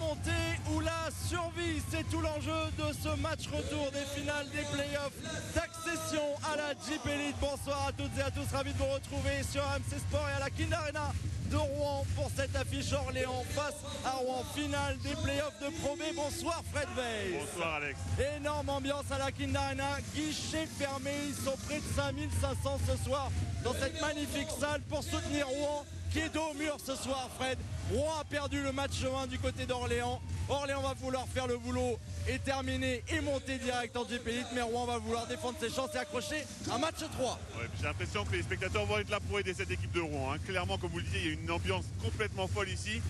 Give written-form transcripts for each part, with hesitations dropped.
remontée ou la survie. C'est tout l'enjeu de ce match retour des finales des playoffs d'accession à la Jeep Elite. Bonsoir à toutes et à tous, ravi de vous retrouver sur RMC Sport et à la Kind Arena de Rouen pour cette affiche Orléans face à Rouen, finale des playoffs de Pro B. Bonsoir Fred Weiss. Bonsoir Alex. Énorme ambiance à la Kind Arena, guichet fermé, ils sont près de 5500 ce soir dans cette magnifique salle pour soutenir Rouen qui est dos au mur ce soir. Fred, Rouen a perdu le match 1 du côté d'Orléans. Orléans va vouloir faire le boulot et terminer et monter direct en GP Elite, mais Rouen va vouloir défendre ses chances et accrocher un match 3. Ouais, j'ai l'impression que les spectateurs vont être là pour aider cette équipe de Rouen, hein. Clairement, comme vous le disiez, il y a une ambiance complètement folle ici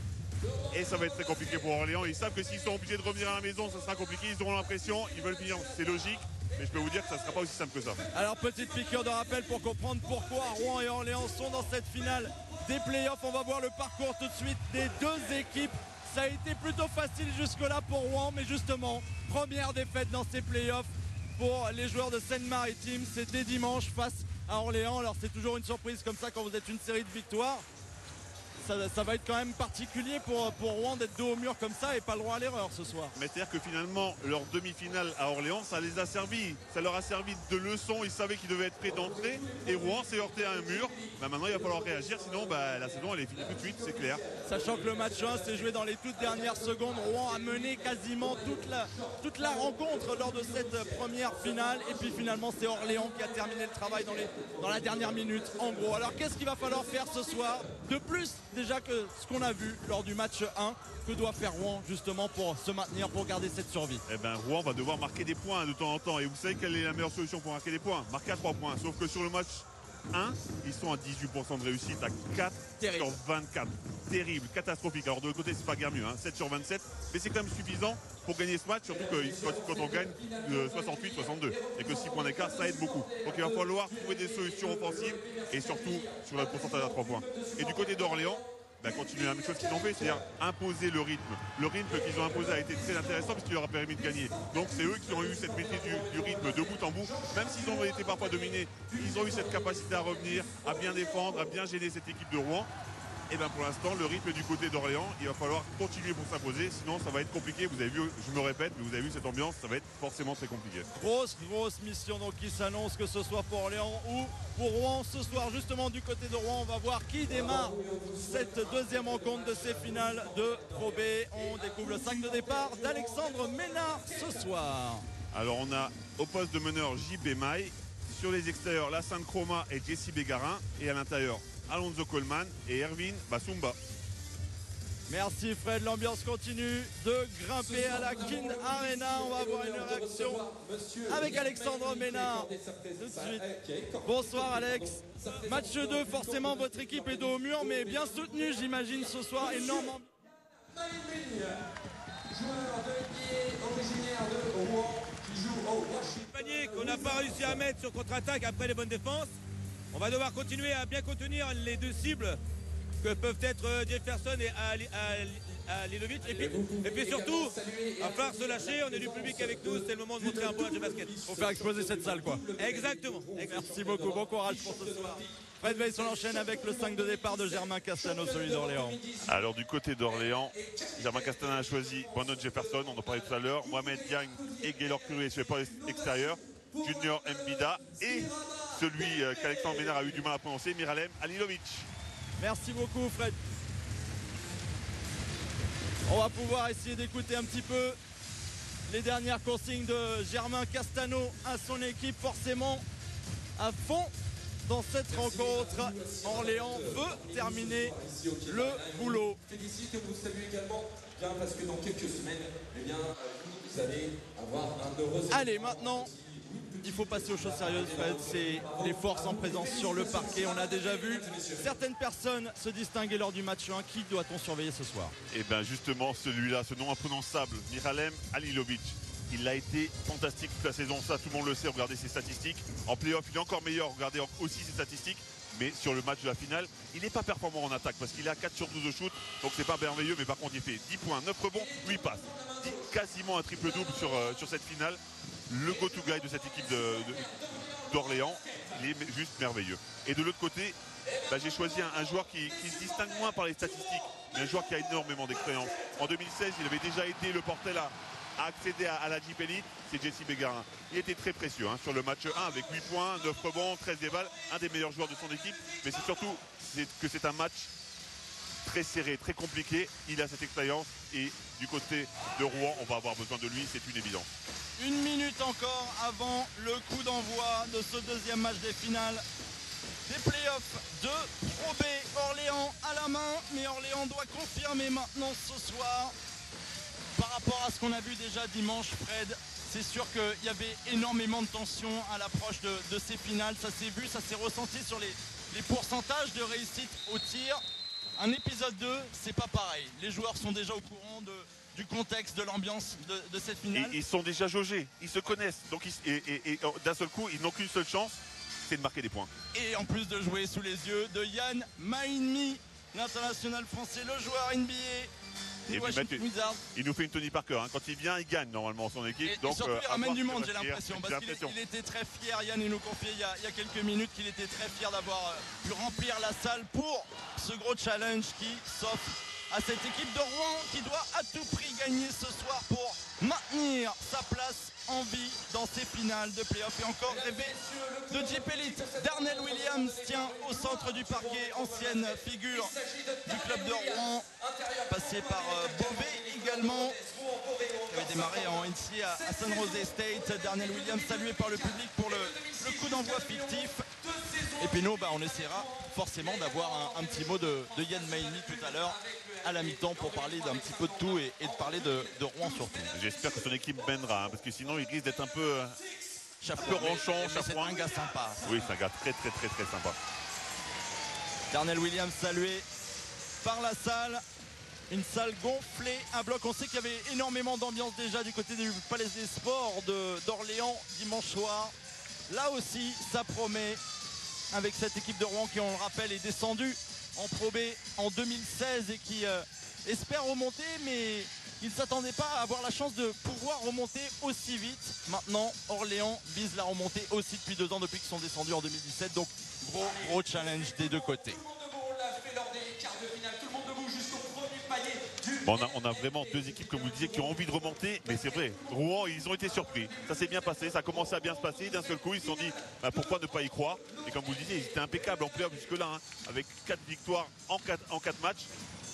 et ça va être très compliqué pour Orléans. Ils savent que s'ils sont obligés de revenir à la maison, ça sera compliqué, ils auront l'impression, ils veulent finir, c'est logique. Mais je peux vous dire que ça ne sera pas aussi simple que ça. Alors petite piqûre de rappel pour comprendre pourquoi Rouen et Orléans sont dans cette finale des playoffs. On va voir le parcours tout de suite des deux équipes. Ça a été plutôt facile jusque-là pour Rouen, mais justement, première défaite dans ces playoffs pour les joueurs de Seine-Maritime. C'était dimanche face à Orléans. Alors c'est toujours une surprise comme ça quand vous êtes une série de victoires. Ça va être quand même particulier pour Rouen d'être dos au mur comme ça et pas le droit à l'erreur ce soir. Mais c'est-à-dire que finalement, leur demi-finale à Orléans, ça les a servi. Ça leur a servi de leçon. Ils savaient qu'ils devaient être prêts d'entrée. Et Rouen s'est heurté à un mur. Maintenant, il va falloir réagir. Sinon, la saison, elle est finie tout de suite, c'est clair. Sachant que le match 1 s'est joué dans les toutes dernières secondes. Rouen a mené quasiment toute la rencontre lors de cette première finale. Et puis finalement, c'est Orléans qui a terminé le travail dans la dernière minute, en gros. Alors, qu'est-ce qu'il va falloir faire ce soir de plus déjà que ce qu'on a vu lors du match 1, que doit faire Rouen justement pour se maintenir, pour garder cette survie? Eh ben, Rouen va devoir marquer des points de temps en temps. Et vous savez quelle est la meilleure solution pour marquer des points? Marquer à 3 points. Sauf que sur le match 1, ils sont à 18% de réussite, à 4 sur 24. Terrible, catastrophique. Alors de l'autre côté, c'est pas guère mieux, 7 sur 27. Mais c'est quand même suffisant pour gagner ce match, surtout que quand on gagne 68-62. Et que 6 points d'écart, ça aide beaucoup. Donc il va falloir trouver des solutions offensives et surtout sur le pourcentage à 3 points. Et du côté d'Orléans, continuer la même chose qu'ils ont fait, c'est-à-dire imposer le rythme. Le rythme qu'ils ont imposé a été très intéressant parce qu'il leur a permis de gagner. Donc c'est eux qui ont eu cette maîtrise du rythme de bout en bout. Même s'ils ont été parfois dominés, ils ont eu cette capacité à revenir, à bien défendre, à bien gêner cette équipe de Rouen. Et bien pour l'instant, le rythme du côté d'Orléans, il va falloir continuer pour s'imposer, sinon ça va être compliqué. Vous avez vu, je me répète, mais vous avez vu cette ambiance, ça va être forcément très compliqué. Grosse mission donc qui s'annonce, que ce soit pour Orléans ou pour Rouen. Ce soir justement du côté de Rouen, on va voir qui démarre cette deuxième rencontre de ces finales de Pro B. On découvre le 5 de départ d'Alexandre Ménard ce soir. Alors on a au poste de meneur JB Maille, sur les extérieurs la Sainte-Chroma et Jesse Bégarin, et à l'intérieur Alonso Coleman et Erwin Basumba. Merci Fred, l'ambiance continue de grimper à la Kind Arena. On va avoir une réaction avec Alexandre Ménard tout de suite. Bonsoir Alex. Match 2, forcément votre équipe est dos au mur, mais bien soutenue j'imagine ce soir, énormément. Joueur de NBA originaire de Rouen qui joue au Washington. Panier qu'on n'a pas réussi à mettre sur contre-attaque après les bonnes défenses. On va devoir continuer à bien contenir les deux cibles que peuvent être Jefferson et Alilovic. Et puis surtout, il va falloir se lâcher. On est du public avec nous. C'est le moment de montrer un bon match de basket. Il faut faire exploser cette salle quoi. Exactement. Merci beaucoup. Bon courage pour ce soir. Fred Weiss, on enchaîne avec le 5 de départ de Germain Castano, celui d'Orléans. Alors du côté d'Orléans, Germain Castano a choisi Brandon Jefferson, on en parlait tout à l'heure, Mohamed Diagne et Gaylor Curry sur les postes extérieurs, Junior Mbida et celui qu'Alexandre Ménard a eu du mal à prononcer, Miralem Alilovic. Merci beaucoup Fred. On va pouvoir essayer d'écouter un petit peu les dernières consignes de Germain Castano à son équipe, forcément à fond dans cette rencontre. Orléans veut terminer le boulot. Félicite, vous saluez également, bien parce que dans quelques semaines, vous allez avoir un heureux. Allez, maintenant, il faut passer aux choses sérieuses, Fred. C'est les forces en présence sur le parquet. On a déjà vu certaines personnes se distinguer lors du match 1. Qui doit-on surveiller ce soir? Et bien justement celui-là, ce nom imprononçable, Miralem Alilovic. Il a été fantastique toute la saison, ça tout le monde le sait, regardez ses statistiques. En play-off, il est encore meilleur, regardez aussi ses statistiques. Mais sur le match de la finale, il n'est pas performant en attaque parce qu'il est à 4 sur 12 de shoot. Donc c'est pas merveilleux, mais par contre il fait 10 points, 9 rebonds, 8 passes. Quasiment un triple-double sur cette finale. Le go-to-guy de cette équipe d'Orléans, il est juste merveilleux. Et de l'autre côté, j'ai choisi un joueur qui se distingue moins par les statistiques, mais un joueur qui a énormément d'expérience. En 2016, il avait déjà aidé le Portel à accéder à la Jeep Elite, c'est Jesse Bégarin. Il était très précieux sur le match 1 avec 8 points, 9 rebonds, 13 déballes, un des meilleurs joueurs de son équipe. Mais c'est surtout que c'est un match très serré, très compliqué. Il a cette expérience et du côté de Rouen, on va avoir besoin de lui, c'est une évidence. 1 minute encore avant le coup d'envoi de ce deuxième match des finales des playoffs de Pro B. Orléans à la main, mais Orléans doit confirmer maintenant ce soir. Par rapport à ce qu'on a vu déjà dimanche, Fred, c'est sûr qu'il y avait énormément de tension à l'approche de ces finales. Ça s'est vu, ça s'est ressenti sur les pourcentages de réussite au tir. Un épisode 2, c'est pas pareil. Les joueurs sont déjà au courant du contexte, de l'ambiance de cette finale. Et ils sont déjà jaugés, ils se connaissent. Donc d'un seul coup, ils n'ont qu'une seule chance, c'est de marquer des points. Et en plus de jouer sous les yeux de Yann Mahinmi, l'international français, le joueur NBA. Et il nous fait une Tony Parker. Quand il vient, il gagne normalement son équipe. Et surtout, il ramène du monde, j'ai l'impression. Parce qu'il était très fier. Yann, il nous confiait il y a quelques minutes qu'il était très fier d'avoir pu remplir la salle pour ce gros challenge qui s'offre à cette équipe de Rouen qui doit à tout prix gagner ce soir pour maintenir sa place en vie dans ces finales de playoff. Et encore rêver de Jeep Elite. Darnell Williams tient au centre du parquet, ancienne figure du club de Rouen, passé par Beauvais également, qui avait démarré en NCAA à San Jose State. Darnell Williams salué par le public pour le coup d'envoi fictif. Et puis nous, on essaiera forcément d'avoir un petit mot de Yann Mahinmi tout à l'heure à la mi-temps pour parler d'un petit peu de tout et de parler de Rouen surtout. J'espère que son équipe mènera, parce que sinon il risque d'être un peu ronchon. C'est un gars sympa. Oui, c'est un gars très sympa. Darnell Williams salué par la salle. Une salle gonflée, un bloc. On sait qu'il y avait énormément d'ambiance déjà du côté du Palais des Sports d'Orléans dimanche soir. Là aussi, ça promet avec cette équipe de Rouen qui, on le rappelle, est descendue en Pro B en 2016 et qui espère remonter, mais il ne s'attendait pas à avoir la chance de pouvoir remonter aussi vite. Maintenant, Orléans vise la remontée aussi depuis 2 ans, depuis qu'ils sont descendus en 2017. Donc, gros challenge des deux côtés. Bon, on a vraiment deux équipes, comme vous le disiez, qui ont envie de remonter, mais c'est vrai, Rouen, ils ont été surpris. Ça s'est bien passé, ça a commencé à bien se passer. D'un seul coup, ils se sont dit pourquoi ne pas y croire. Et comme vous le disiez, ils étaient impeccables en playoff jusque-là, avec 4 victoires en 4 matchs.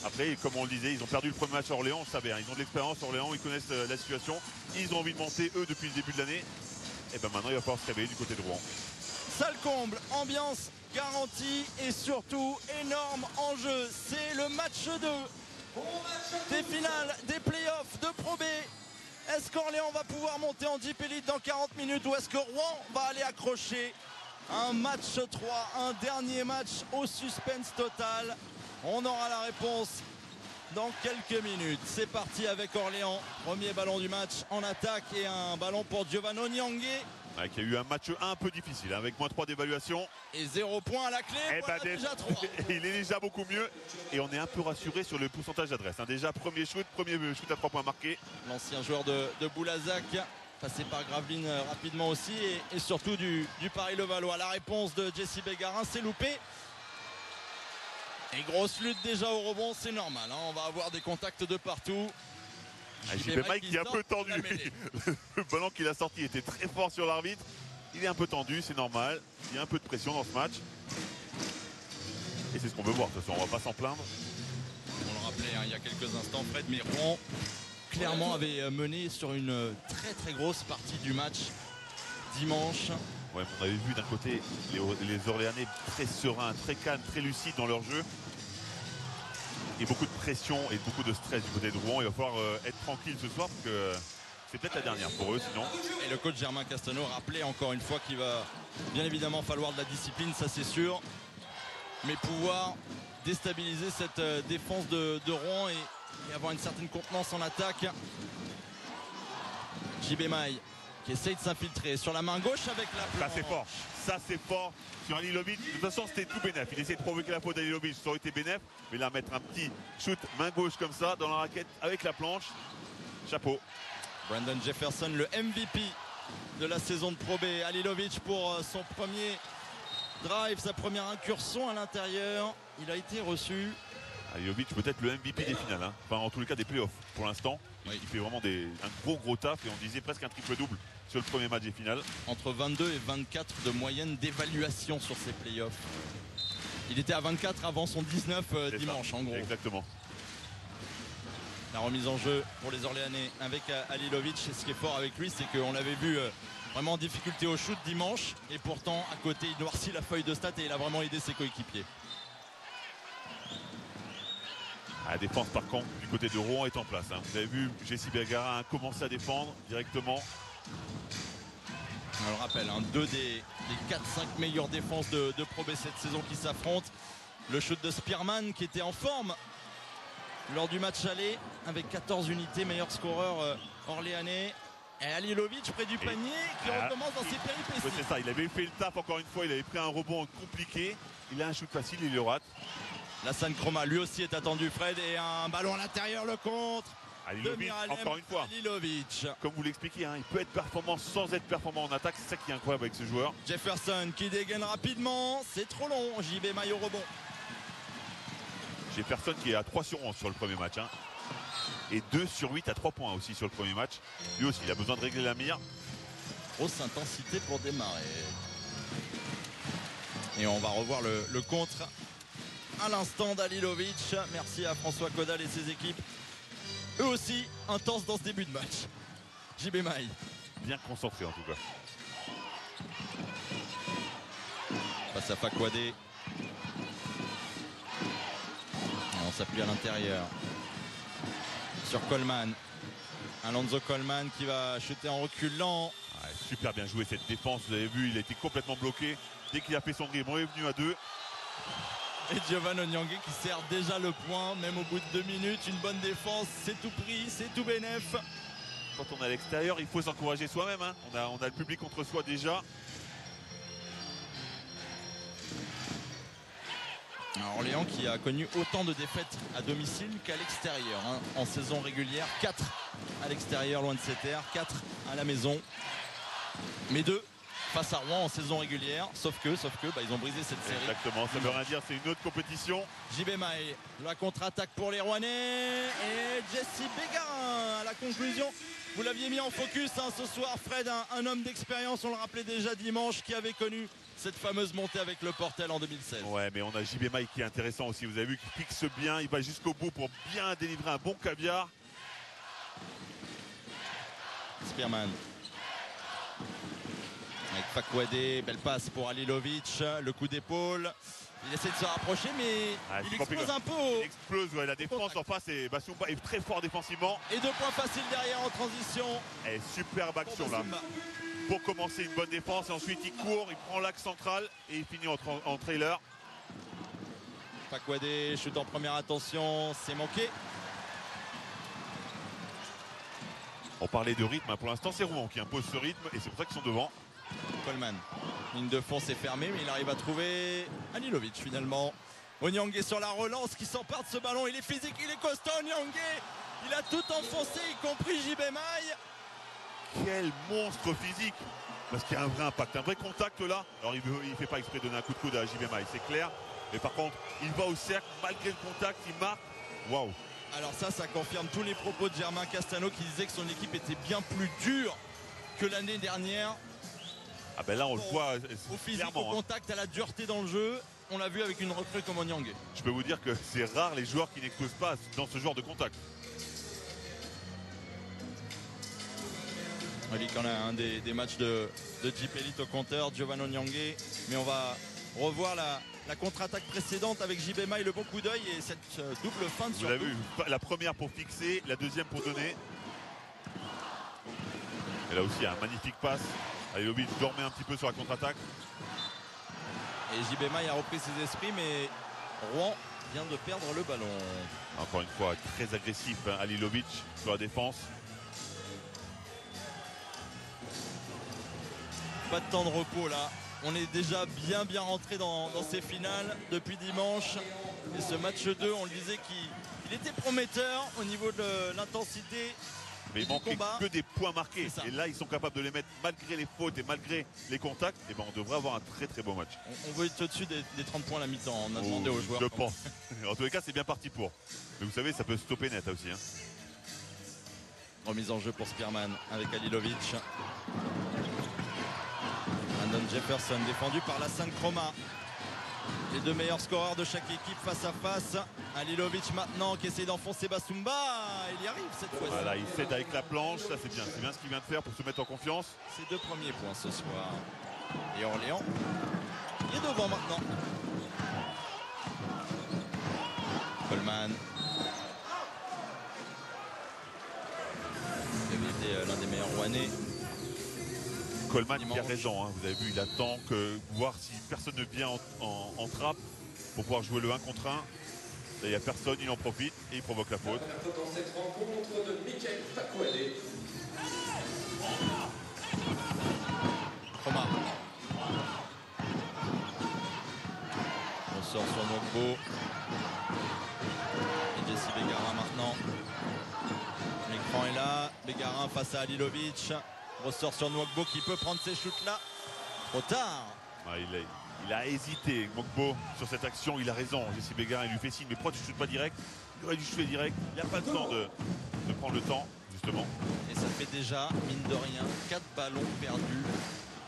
Après, comme on le disait, ils ont perdu le premier match à Orléans, on le savait, ils ont de l'expérience, Orléans, ils connaissent la situation. Ils ont envie de monter, eux, depuis le début de l'année. Et maintenant, il va falloir se réveiller du côté de Rouen. Salle comble, ambiance garantie et surtout énorme enjeu. C'est le match 2 des finales des playoffs de Pro B. Est-ce qu'Orléans va pouvoir monter en Jeep Elite dans 40 minutes ou est-ce que Rouen va aller accrocher un match 3, un dernier match au suspense total? On aura la réponse dans quelques minutes. C'est parti avec Orléans. Premier ballon du match en attaque et un ballon pour Giovanni Niangé. Qui a eu un match 1 un peu difficile, avec moins 3 d'évaluation. Et 0 points à la clé, déjà 3. Il est déjà beaucoup mieux. Et on est un peu rassuré sur le pourcentage d'adresse. Déjà, premier shoot à 3 points marqués. L'ancien joueur de Boulazac, passé par Gravelines rapidement aussi. Et surtout du Paris-Levallois. La réponse de Jesse Bégarin, c'est loupé. Et grosse lutte déjà au rebond, c'est normal. On va avoir des contacts de partout. JP Mike qui est un peu tendu. Le ballon qu'il a sorti était très fort sur l'arbitre. Il est un peu tendu, c'est normal. Il y a un peu de pression dans ce match. Et c'est ce qu'on veut voir. De toute façon, on va pas s'en plaindre. On le rappelait il y a quelques instants, Fred, mais Rouen clairement avait mené sur une très grosse partie du match dimanche. Ouais, on avait vu d'un côté les Orléanais très sereins, très calmes, très lucides dans leur jeu. Et beaucoup de pression et beaucoup de stress du côté de Rouen. Il va falloir être tranquille ce soir parce que c'est peut-être la dernière pour eux sinon. Et le coach Germain Castelnau rappelait encore une fois qu'il va bien évidemment falloir de la discipline, ça c'est sûr. Mais pouvoir déstabiliser cette défense de Rouen et avoir une certaine contenance en attaque. JB Maille qui essaye de s'infiltrer sur la main gauche avec la planche. Ça c'est fort. Ça c'est fort sur Halilovic. De toute façon c'était tout bénef. Il essaie de provoquer la faute d'Halilovic. Ça aurait été bénef. Mais là mettre un petit shoot main gauche comme ça dans la raquette avec la planche. Chapeau. Brandon Jefferson, le MVP de la saison de Pro B. Halilovic pour son premier drive, sa première incursion à l'intérieur. Il a été reçu Alilovic peut-être le MVP des finales, hein. Enfin en tous les cas des playoffs pour l'instant. Oui. Il fait vraiment un gros taf et on disait presque un triple-double sur le premier match des finales. Entre 22 et 24 de moyenne d'évaluation sur ces playoffs. Il était à 24 avant son 19 dimanche en gros. Exactement. La remise en jeu pour les Orléanais avec Alilovic. Et ce qui est fort avec lui, c'est qu'on l'avait vu vraiment en difficulté au shoot dimanche. Et pourtant, à côté, il noircit la feuille de stats et il a vraiment aidé ses coéquipiers. La défense par contre du côté de Rouen est en place, hein. Vous avez vu Jessie Bergara a commencé à défendre directement. On le rappelle, hein, deux des 4-5 meilleures défenses de Pro B cette saison qui s'affrontent. Le shoot de Spearman qui était en forme lors du match aller avec 14 unités, meilleur scoreur orléanais. Et Alilovic près du panier qui recommence dans ses péripéties. Ouais, c'est ça, il avait fait le taf encore une fois, il avait pris un rebond compliqué. Il a un shoot facile, il le rate. Lassane Chroma lui aussi est attendu, Fred, et un ballon à l'intérieur, le contre. Alilovic, encore une fois. Alilovic. Comme vous l'expliquez, hein, il peut être performant sans être performant en attaque. C'est ça qui est incroyable avec ce joueur. Jefferson qui dégaine rapidement. C'est trop long. JB Maille au rebond. Jefferson qui est à 3 sur 11 sur le premier match, hein. Et 2 sur 8 à 3 points aussi sur le premier match. Lui aussi, il a besoin de régler la mire. Grosse intensité pour démarrer. Et on va revoir le contre à l'instant d'Alilovic. Merci à François Caudal et ses équipes. Eux aussi intenses dans ce début de match. JB Maille. Bien concentré en tout cas. Face à Fakouadé. Et on s'appuie à l'intérieur. Sur Coleman. Alonso Coleman qui va chuter en reculant. Ouais, super bien joué cette défense. Vous avez vu, il a été complètement bloqué. Dès qu'il a fait son dribble, on est venu à 2. Et Giovanni Onyangé qui sert déjà le point, même au bout de 2 minutes. Une bonne défense, c'est tout pris, c'est tout bénef. Quand on est à l'extérieur, il faut s'encourager soi-même, hein. On a le public contre soi déjà. Alors, Orléans qui a connu autant de défaites à domicile qu'à l'extérieur, hein, en saison régulière. 4 à l'extérieur, loin de ses terres, 4 à la maison. Mais 2 face à Rouen en saison régulière, sauf que ils ont brisé cette série. Exactement, ça veut rien dire, c'est une autre compétition. JB Maille, la contre-attaque pour les Rouennais et Jessie Bégarin à la conclusion. Vous l'aviez mis en focus, hein, ce soir, Fred, un homme d'expérience, on le rappelait déjà dimanche, qui avait connu cette fameuse montée avec le Portel en 2016. Ouais, mais on a JB Maille qui est intéressant aussi, vous avez vu qu'il fixe bien, il va jusqu'au bout pour bien délivrer un bon caviar. Spearman. Avec Fakouadé, belle passe pour Alilovic, le coup d'épaule. Il essaie de se rapprocher, mais il explose un peu. Il explose, ouais, la défense en face et Bassoumba est très fort défensivement. Et 2 points faciles derrière en transition. Et superbe action là. Pour commencer une bonne défense et ensuite il court, il prend l'axe central et il finit en trailer. Fakouadé chute en première intention, c'est manqué. On parlait de rythme, hein. Pour l'instant c'est Rouen qui impose ce rythme et c'est pour ça qu'ils sont devant. Coleman, ligne de fond c'est fermé, mais il arrive à trouver Alilovic finalement. Onyangé sur la relance qui s'empare de ce ballon, il est physique, il est costaud. Onyangé, il a tout enfoncé, y compris JB Maille. Quel monstre physique! Parce qu'il y a un vrai impact, un vrai contact là. Alors il fait pas exprès de donner un coup de coude à JB Maille, c'est clair. Mais par contre, il va au cercle, malgré le contact, il marque. Waouh! Alors ça confirme tous les propos de Germain Castano qui disait que son équipe était bien plus dure que l'année dernière. Ah ben là on le voit au physique, clairement, au contact, à la dureté dans le jeu. On l'a vu avec une recrue comme Onyangé. Je peux vous dire que c'est rare les joueurs qui n'explosent pas dans ce genre de contact. On dit qu'on a un des matchs de Jeep Elite au compteur, Giovanni Onyangé. Mais on va revoir la contre-attaque précédente avec JB Maille, le bon coup d'œil et cette double feinte. Vous avez vu, la première pour fixer, la deuxième pour donner. Et là aussi un magnifique passe. Alilovic dormait un petit peu sur la contre-attaque. Et JB Maille a repris ses esprits, mais Rouen vient de perdre le ballon. Encore une fois, très agressif, hein, Alilovic sur la défense. Pas de temps de repos là. On est déjà bien rentré dans ces finales depuis dimanche. Et ce match 2, on le disait qu'il était prometteur au niveau de l'intensité Mais il manquait que des points marqués. Et là, ils sont capables de les mettre malgré les fautes et malgré les contacts. Et ben, on devrait avoir un très très beau match. On veut être au-dessus des 30 points à la mi-temps. On a demandé aux joueurs. Je pense. En tous les cas, c'est bien parti pour. Mais vous savez, ça peut stopper net aussi. Hein. Remise en jeu pour Spearman avec Halilovic. Brandon Jefferson défendu par la Sainte-Chroma. Les deux meilleurs scoreurs de chaque équipe face à face. Halilovic maintenant qui essaie d'enfoncer Basumba. Il y arrive cette fois-ci. Voilà, il cède avec la planche. Ça, c'est bien. C'est bien ce qu'il vient de faire pour se mettre en confiance. Ses 2 premiers points ce soir. Et Orléans est devant maintenant. Coleman. L'un des meilleurs Rouennais. Coleman qui a raison, hein. Vous avez vu, il attend que voir si personne ne vient en trappe pour pouvoir jouer le 1 contre 1. Il n'y a personne, il en profite et il provoque la faute. Dans cette rencontre de Michael Fakwade. Chroma. On sort sur Nwogbo. Et Jesse Bégarin maintenant. L'écran est là. Bégarin face à Halilovic. Ressort sur Nwogbo qui peut prendre ces shoots là. Trop tard. Ah, il a hésité, Nwogbo, sur cette action. Il a raison. Jesse Bégarin, il lui fait signe. Mais pourquoi tu ne shootes pas direct? Il aurait dû shooter direct. Il n'y a pas le temps de prendre le temps, justement. Et ça fait déjà, mine de rien, 4 ballons perdus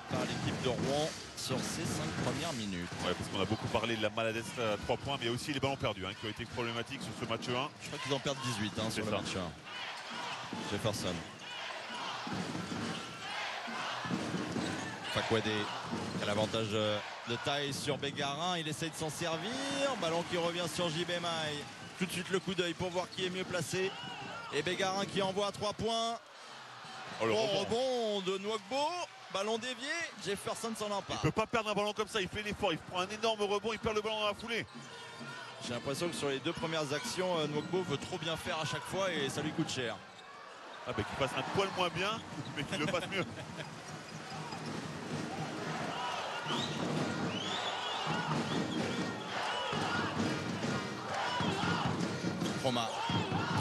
par l'équipe de Rouen sur ces 5 premières minutes. Ouais, parce qu'on a beaucoup parlé de la maladresse à 3 points, mais aussi les ballons perdus qui ont été problématiques sur ce match 1. Je crois qu'ils en perdent 18 sur le match 1. Jefferson. Fakwade qui a l'avantage de taille sur Bégarin. Il essaye de s'en servir. Ballon qui revient sur JB Maille. Tout de suite le coup d'œil pour voir qui est mieux placé. Et Bégarin qui envoie à 3 points. Oh, le rebond de Nwogbo. Ballon dévié. Jefferson s'en empare. Il ne peut pas perdre un ballon comme ça. Il fait l'effort. Il prend un énorme rebond. Il perd le ballon dans la foulée. J'ai l'impression que sur les 2 premières actions, Nwogbo veut trop bien faire à chaque fois et ça lui coûte cher. Ah bah qu'il fasse un poil moins bien, mais qu'il le fasse mieux. Chroma.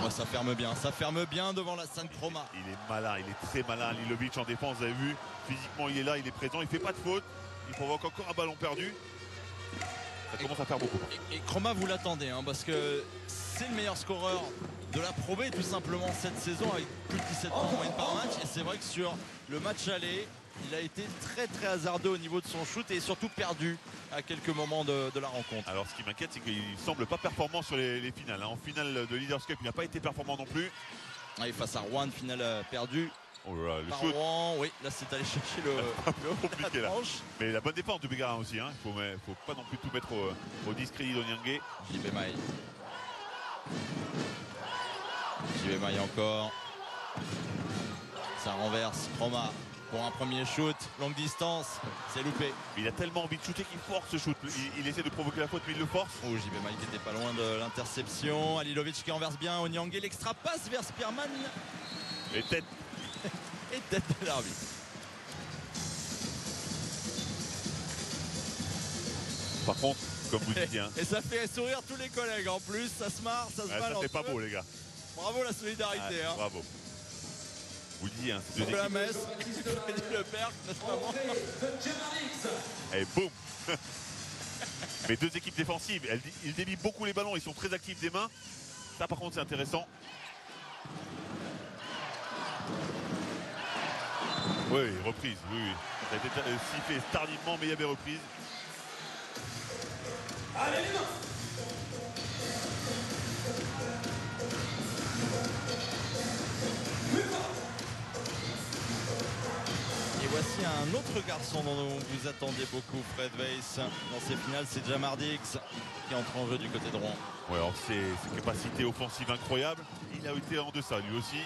Oh, ça ferme bien devant la Sainte-Chroma. Il est malin, il est très malin. Halilovic en défense, vous avez vu, physiquement il est là, il est présent, il fait pas de faute. Il provoque encore un ballon perdu. Ça commence à faire beaucoup. Et Chroma, vous l'attendez, parce que c'est le meilleur scoreur de la Pro B tout simplement cette saison avec plus de 17 points en moyenne par match. Et c'est vrai que sur le match aller, il a été très très hasardeux au niveau de son shoot et surtout perdu à quelques moments de la rencontre. Alors ce qui m'inquiète, c'est qu'il semble pas performant sur les finales. En finale de Leaders Cup, il n'a pas été performant non plus. Et face à Rouen, finale perdue. Oh là là, le par shoot. Rouen, oui, là c'est allé chercher le compliqué la là. tranche. Mais la bonne défense de Bégarin aussi. Il faut pas non plus tout mettre au discrédit d'Onyangé. JB Maille. JB Maille encore. Ça renverse. Chroma pour un premier shoot. Longue distance. C'est loupé. Il a tellement envie de shooter qu'il force ce shoot. Il essaie de provoquer la faute, mais il le force. Oh, JB Maille qui était pas loin de l'interception. Halilovic qui renverse bien. Onyangé, l'extra passe vers Spearman. Et tête. Et tête de l'arbitre. Par contre, comme vous disiez. Et ça fait sourire tous les collègues en plus. Ça se marre, ça se balance. Ça c'est pas beau les gars. Bravo la solidarité. Bravo. Vous le dites, c'est deux la messe. Freddy Lepert notamment. Et boum. Mais 2 équipes défensives. Ils dévient beaucoup les ballons. Ils sont très actifs des mains. Ça par contre c'est intéressant. Oui, reprise. Oui. Ça a été sifflé tardivement, mais il y avait reprise. Allez les mains. Et voici un autre garçon dont vous attendiez beaucoup, Fred Weiss. Dans ces finales, c'est Jamar Dix qui entre en jeu du côté de Rouen. Ouais, alors ses capacités offensives incroyables. Il a été en deçà lui aussi.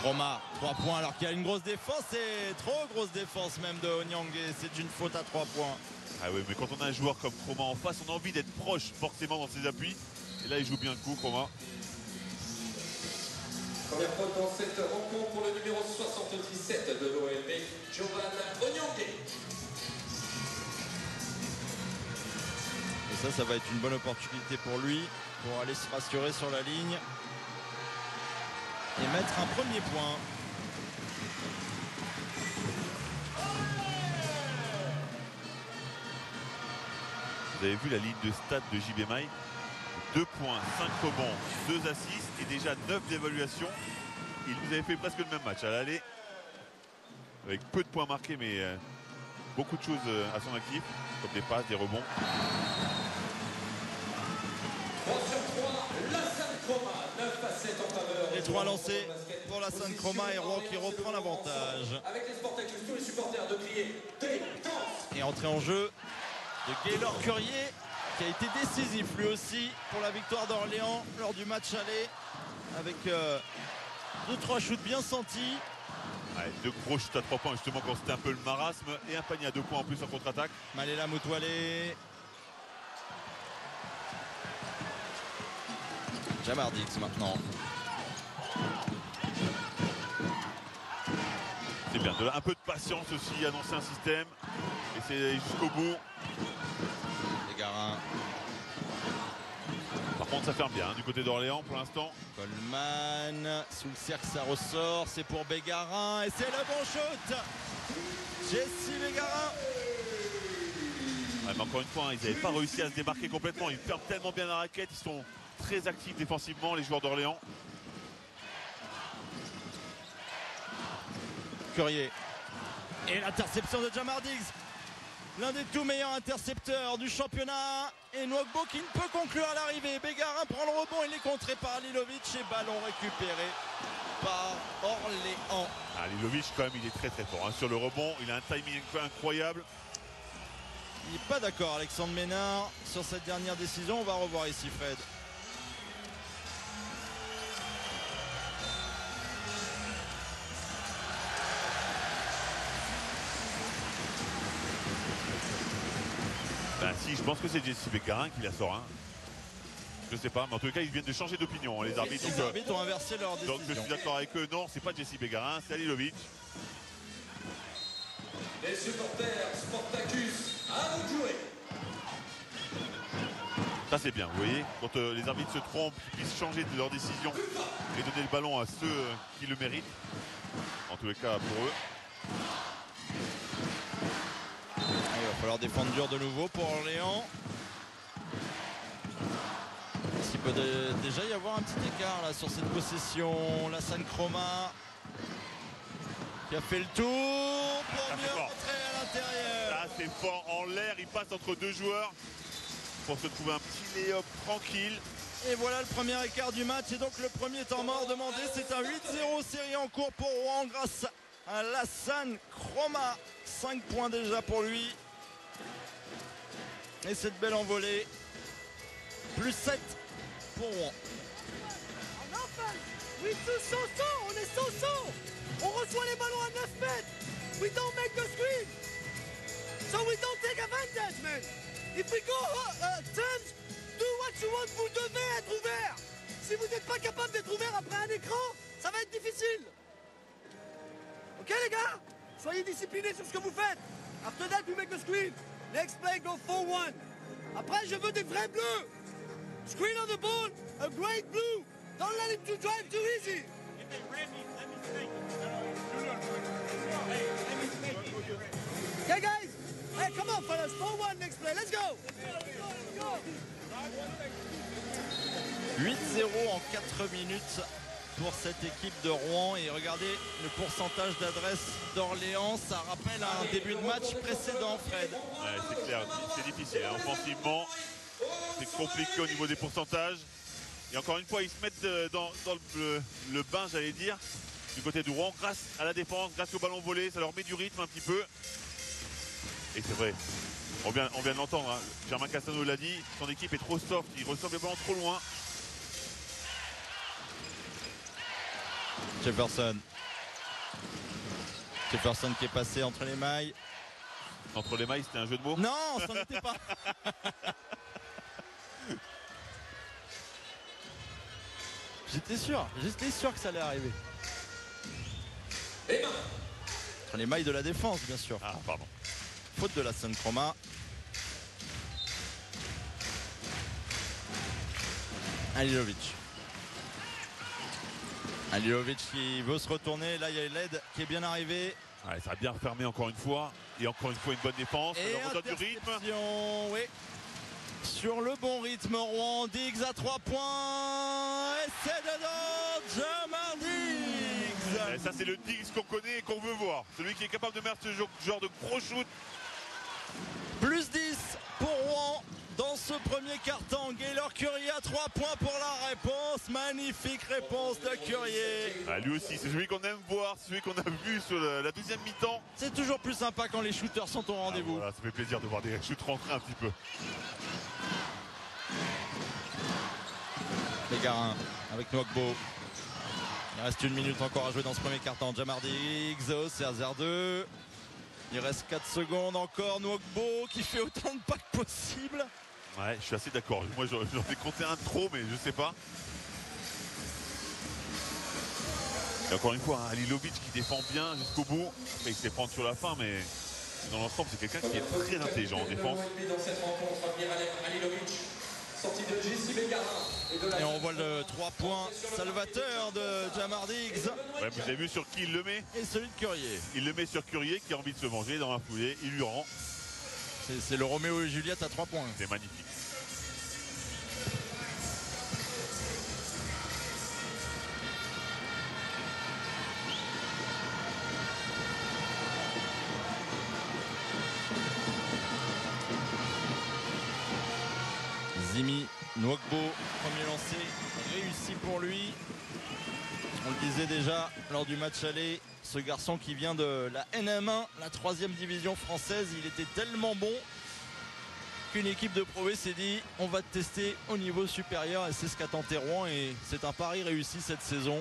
Chroma, 3 points alors qu'il y a une grosse défense et trop grosse défense même de Onyangé. C'est une faute à 3 points. Ah oui, mais quand on a un joueur comme Chroma en face, on a envie d'être proche forcément dans ses appuis. Et là, il joue bien le coup, Chroma. Première faute dans cette rencontre pour le numéro 77 de l'OLB, Jovan Onyangé. Et ça va être une bonne opportunité pour lui, pour aller se rassurer sur la ligne. et mettre un premier point. Vous avez vu la ligne de stats de JB Maille, 2 points, 5 rebonds, 2 assists et déjà 9 d'évaluation. Il nous avait fait presque le même match à l'aller, avec peu de points marqués, mais beaucoup de choses à son actif, comme des passes, des rebonds. 3 sur 3, Lassane Chroma, 9 à 7 en faveur. Les 3 lancés pour Lassane Chroma et Rouen qui reprend l'avantage. Avec les Sportacus, tous les supporters de crier défense. Et entrée en jeu de Gaylor Currier qui a été décisif lui aussi pour la victoire d'Orléans lors du match aller avec 2-3 shoots bien sentis. Ouais, 2 gros shoots à 3 points justement quand c'était un peu le marasme et un panier à 2 points en plus en contre-attaque. Malela Moutoualé. Jamar Diggs maintenant. C'est bien, un peu de patience aussi, annoncer un système et c'est jusqu'au bout. Bégarin. Par contre ça ferme bien du côté d'Orléans pour l'instant. Coleman, sous le cercle ça ressort, c'est pour Bégarin et c'est le bon shoot. Jesse Bégarin. Ouais, mais encore une fois, ils n'avaient pas réussi à se démarquer complètement. Ils ferment tellement bien la raquette, ils sont très actifs défensivement les joueurs d'Orléans. Currier. Et l'interception de Jamar Diggs. L'un des tout meilleurs intercepteurs du championnat. Et Nwogbo qui ne peut conclure à l'arrivée. Bégarin prend le rebond, il est contré par Lilovic et ballon récupéré par Orléans. Ah, Lilovic quand même il est très très fort hein. Sur le rebond, il a un timing incroyable. Il n'est pas d'accord Alexandre Ménard sur cette dernière décision. On va revoir ici Fred. Ben si, je pense que c'est Jesse Bégarin qui la sort. Hein. Je sais pas, mais en tout cas ils viennent de changer d'opinion les arbitres. Les arbitres ont inversé leur décision. Donc je suis d'accord avec eux, non c'est pas Jesse Bégarin, c'est Lilovic. Les supporters Sportacus, à vous de jouer. Ça c'est bien, vous voyez, quand les arbitres se trompent, ils puissent changer de leur décision et donner le ballon à ceux qui le méritent. En tous les cas pour eux. Il va falloir défendre dur de nouveau pour Orléans. Il peut déjà y avoir un petit écart là sur cette possession. Lassane Chroma qui a fait le tour pour Ça, mieux fort. rentrer à l'intérieur. Là c'est fort en l'air, il passe entre 2 joueurs pour se trouver un petit lay-up tranquille. Et voilà le premier écart du match et donc le premier temps mort demandé. C'est un 8-0 série en cours pour Rouen grâce à Lassane Chroma. 5 points déjà pour lui. Et cette belle envolée. Plus 7 pour Rouen. En offense, we too so-so, on est so-so. On reçoit les ballons à 9 mètres. We don't make the screen. So we don't take advantage, man. If we go terms, do what you want, vous devez être ouvert. Si vous n'êtes pas capable d'être ouvert après un écran, ça va être difficile. Ok les gars? Soyez disciplinés sur ce que vous faites. After that, we make the screen. Next play, go 4-1. Après, je veux des vrais bleus. Screen on the ball, a great blue. Don't let him to drive too easy. Okay, guys. Hey, come on, fellas. 4-1 next play. Let's go. 8-0 en 4 minutes pour cette équipe de Rouen. Et regardez le pourcentage d'adresse d'Orléans. Ça rappelle un début de match précédent, Fred. Ouais, c'est clair, c'est difficile. Hein. Offensivement, c'est compliqué au niveau des pourcentages. Et encore une fois, ils se mettent dans le bain, j'allais dire, du côté de Rouen, grâce à la défense, grâce au ballon volé. Ça leur met du rythme un petit peu. Et c'est vrai, on vient de l'entendre. Hein. Germain Castano l'a dit, son équipe est trop soft. Il reçoit le ballon trop loin. Jefferson qui est passé entre les mailles. Entre les mailles, c'était un jeu de mots. Non, ça n'était pas. J'étais sûr que ça allait arriver. Entre les mailles de la défense, bien sûr. Ah, pardon. Faute de Lassane Chroma. Alilovic. Alilovic qui veut se retourner. Là, il y a l'aide qui est bien arrivée. Ouais, ça a bien refermé encore une fois. Et encore une fois, une bonne défense. Et On donne du rythme. oui. Sur le bon rythme, Rouen. Diggs à 3 points. Et c'est dedans, Jamar Diggs. Et ça, c'est le Diggs qu'on connaît et qu'on veut voir. Celui qui est capable de mettre ce genre de gros shoot. Plus 10 pour Rouen dans ce premier carton. Gaylor Currier à 3 points pour la réponse. Magnifique réponse de Currier. Ah, lui aussi, c'est celui qu'on aime voir, c'est celui qu'on a vu sur la deuxième mi-temps. C'est toujours plus sympa quand les shooters sont au rendez-vous. Voilà, ça fait plaisir de voir des shoots rentrer un petit peu. Les Garins avec Nwogbo. Il reste 1 minute encore à jouer dans ce premier carton. Jamar Diggs, CR2. Il reste 4 secondes encore. Nwogbo qui fait autant de pas que possible. Ouais, je suis assez d'accord. Moi, j'en ai compté un de trop, mais je sais pas. Et encore une fois, hein, Alilovic qui défend bien jusqu'au bout. Après, il se fait prendre sur la fin, mais dans l'ensemble, c'est quelqu'un qui est très intelligent en défense. Dans cette rencontre, Miralem Alilovic, sorti de JC Bégarin. Et on voit le 3 points salvateur de Jamar Diggs. Ouais, vous avez vu sur qui il le met? Et celui de Currier. Il le met sur Currier qui a envie de se venger dans la foulée. Il lui rend. C'est le Roméo et Juliette à 3 points. C'est magnifique. Zimi Nwogbo, premier lancé réussi pour lui. On le disait déjà lors du match aller, ce garçon qui vient de la NM1, la 3e division française, il était tellement bon qu'une équipe de Pro B s'est dit on va te tester au niveau supérieur, et c'est ce qu'a tenté Rouen, et c'est un pari réussi cette saison.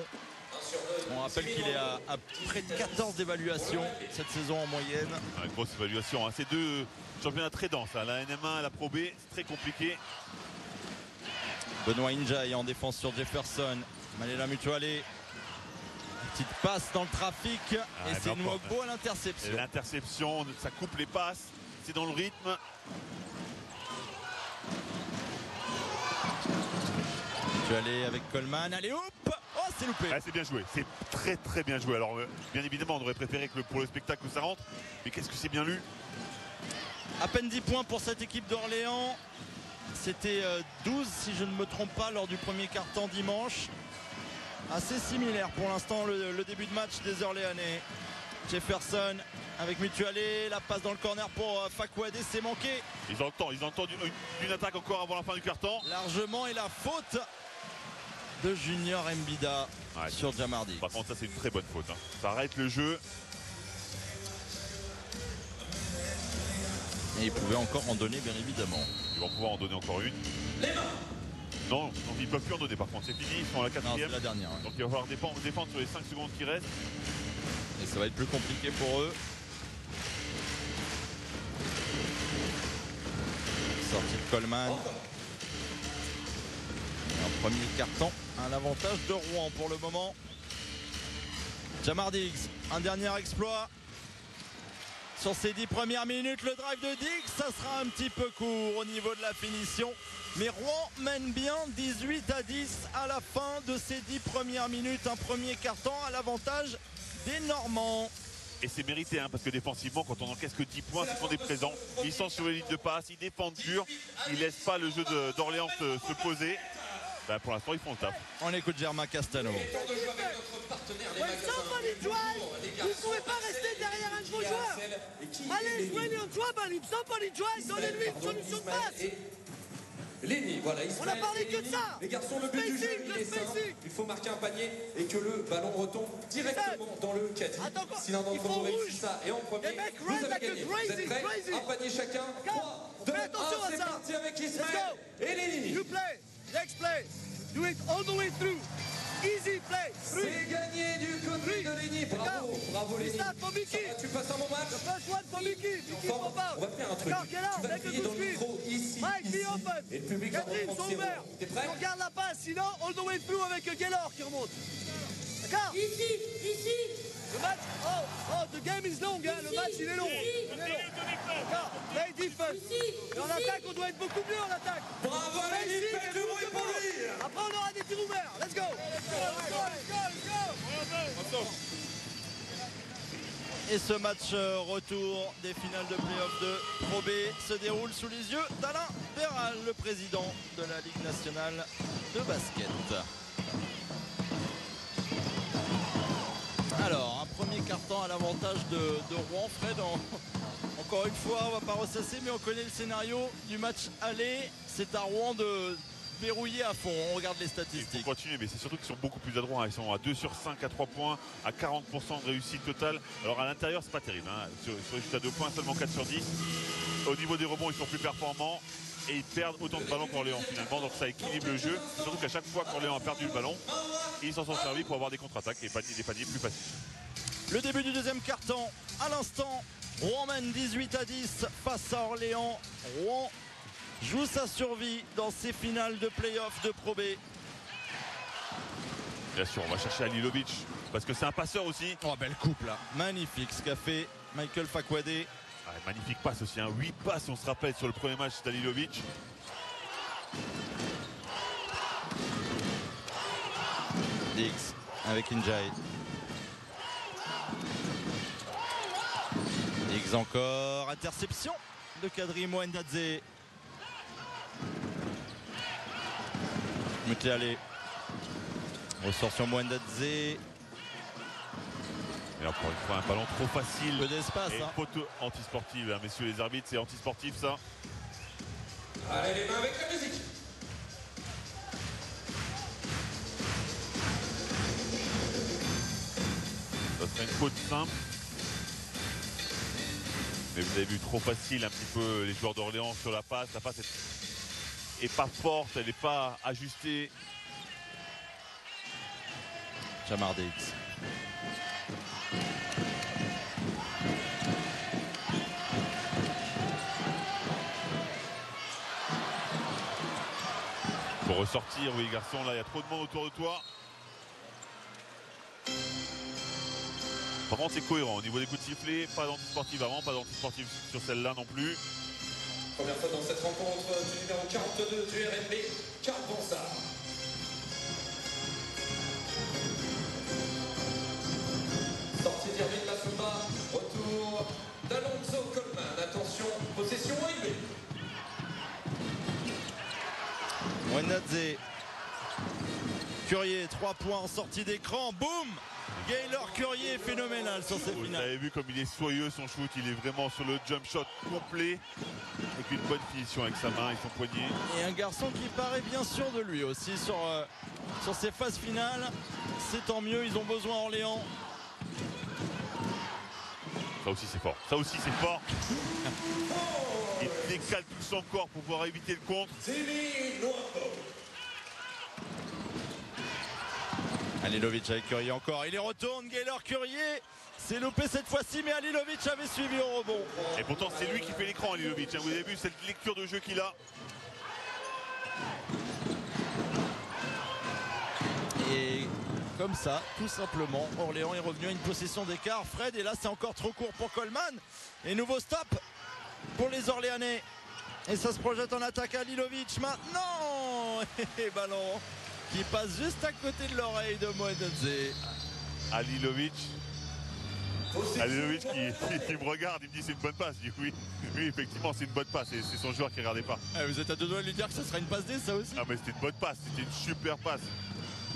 On rappelle qu'il est à près de 14 d'évaluation cette saison en moyenne. Une grosse évaluation, hein. C'est deux championnats très denses, hein. La NM1 et la Pro B, c'est très compliqué. Benoît Injaï en défense sur Jefferson. Malela Mutuale. Petite passe dans le trafic. Et c'est Nwogbo à l'interception. L'interception, ça coupe les passes. C'est dans le rythme. Mutuale avec Coleman. Allez, hop! Oh, c'est loupé. Ah, c'est bien joué. C'est très très bien joué. Alors, bien évidemment, on aurait préféré que pour le spectacle ça rentre. Mais qu'est-ce que c'est bien lu. À peine 10 points pour cette équipe d'Orléans. C'était 12 si je ne me trompe pas lors du premier quart-temps dimanche. Assez similaire pour l'instant le début de match des Orléanais. Jefferson avec Mutuale, la passe dans le corner pour Fakwade, c'est manqué. Ils ont le temps d'une attaque encore avant la fin du quart-temps. Largement, et la faute de Junior Mbida sur Jamar Diggs. Par contre, ça c'est une très bonne faute, hein. Ça arrête le jeu. Et ils pouvaient encore en donner, bien évidemment. Ils vont pouvoir en donner encore une. Non, donc ils ne peuvent plus en donner par contre. C'est fini, ils sont à la 4e. Non, c'est la dernière. Ouais. Donc il va falloir défendre sur les 5 secondes qui restent. Et ça va être plus compliqué pour eux. Sortie de Coleman. Un premier carton, un avantage de Rouen pour le moment. Jamar Diggs, un dernier exploit. Sur ces 10 premières minutes, le drive de Diggs, ça sera un petit peu court au niveau de la finition. Mais Rouen mène bien 18-10 à la fin de ces 10 premières minutes. Un premier carton à l'avantage des Normands. Et c'est mérité, hein, parce que défensivement, quand on n'encaisse que 10 points, c'est qu'on est présent. Ils sont sur les lignes de passe, ils défendent dur. Ils ne laissent pas le jeu d'Orléans se poser. Ben, pour l'instant, ils font le taf. On écoute Germain Castano. When somebody drives, vous ne pouvez pas rester derrière un de vos joueurs. Allez, jouez-lui en trouble. If somebody drives, donnez-lui une solution de passe. Lenny, voilà, On a parlé que de ça. Les garçons, le but du jeu, il est simple. Il faut marquer un panier et que le ballon retombe directement dans le caddie. Si l'un d'entre vous réussit ça et en premier, vous avez gagné. Vous êtes prêts? Un panier chacun. 3, 2, 1, c'est parti avec Ismaël et Lenny. You play. Next play. Do it all the way through. Easy play. C'est gagné du côté de Lenny. Bravo, bravo Lenny. Tu passes un bon match. The first one for Mickey. Mickey pop out. On va faire un truc. Get out. Tu vas crier dans le micro ici, Mike, be ici. open. Et le public va Catherine, comprendre sont c'est ouverts. bon. T'es prêt? On garde la passe, sinon all the way through avec Gaylor qui remonte. D'accord? Ici. Le match, the game is long, hein. Le match il est long. D'accord, play defense. Et en attaque, on doit être beaucoup mieux en attaque. Bravo Lenny, faites du bruit pour lui. Après, on aura des tirs ouverts. Let's go. Let's go. Et ce match retour des finales de play-off de Pro B se déroule sous les yeux d'Alain Béral, le président de la Ligue nationale de basket. Alors, un premier carton à l'avantage de Rouen. Fred, encore une fois, on va pas ressasser, mais on connaît le scénario du match aller. C'est à Rouen de verrouiller à fond. On regarde les statistiques. Il faut continuer, mais c'est surtout qu'ils sont beaucoup plus adroits. Ils sont à 2 sur 5 à 3 points, à 40% de réussite totale. Alors à l'intérieur, c'est pas terrible. Sur les chutes à 2 points, seulement 4 sur 10. Au niveau des rebonds, ils sont plus performants. Et ils perdent autant de ballons qu'Orléans finalement. Donc ça équilibre le jeu. Surtout qu'à chaque fois qu'Orléans a perdu le ballon, ils s'en sont servis pour avoir des contre-attaques et des paniers plus faciles. Le début du deuxième carton, à l'instant, Rouen mène 18-10 face à Orléans. Rouen joue sa survie dans ces finales de play-off de Pro B. Bien sûr, on va chercher Alilovic parce que c'est un passeur aussi. Oh, belle coupe là, magnifique ce qu'a fait Michael Fakwade. Magnifique passe aussi, 8 passes on se rappelle sur le premier match d'Alilovic. Dix avec Injay. Dix encore, interception de Kadri Mwendadze. Muteale ressort sur Mwendadze. Et encore une fois, un ballon trop facile. Peu d'espace. Et faute antisportive, messieurs les arbitres, c'est antisportif ça. Allez, les mains avec la musique. Ça serait une faute simple. Mais vous avez vu, trop facile un petit peu les joueurs d'Orléans sur la passe. La passe est pas forte, elle n'est pas ajustée. Jamar Dix. Pour ressortir, oui garçon, là il y a trop de monde autour de toi. Par contre c'est cohérent au niveau des coups de sifflet, pas d'antisportif avant, pas d'antisportif sur celle-là non plus. Première fois dans cette rencontre du numéro 42 du RNB, Karl Bonsard. Sortie d'Irvine Lafumba, retour d'Alonso Coleman. Attention, possession élevée. Mwendadze. Curier, 3 points en sortie d'écran. Boum! Gaylor Curier est phénoménal sur cette Vous finale. avez vu comme il est soyeux son shoot, il est vraiment sur le jump shot complet. Avec une bonne finition avec sa main et son poignet. Et un garçon qui paraît bien sûr de lui aussi sur ces phases finales. C'est tant mieux, ils ont besoin Orléans. Ça aussi c'est fort. Ça aussi c'est fort. Il décale tout son corps pour pouvoir éviter le contre. Alilovic avec Curier encore. Il les retourne, Gaylor Curier. C'est loupé cette fois-ci, mais Alilovic avait suivi au rebond. Et pourtant c'est lui qui fait l'écran, Alilovic. Vous avez vu cette lecture de jeu qu'il a. Et comme ça, tout simplement, Orléans est revenu à une possession d'écart. Fred, et là c'est encore trop court pour Coleman. Et nouveau stop pour les Orléanais. Et ça se projette en attaque à Alilovic maintenant. Et ballon qui passe juste à côté de l'oreille de Mwendadze. Alilovic qui me regarde, il me dit c'est une bonne passe. Je dis oui effectivement c'est une bonne passe et c'est son joueur qui ne regardait pas. Vous êtes à deux doigts de lui dire que ce sera une passe D, ça aussi. Ah mais c'était une bonne passe, c'était une super passe.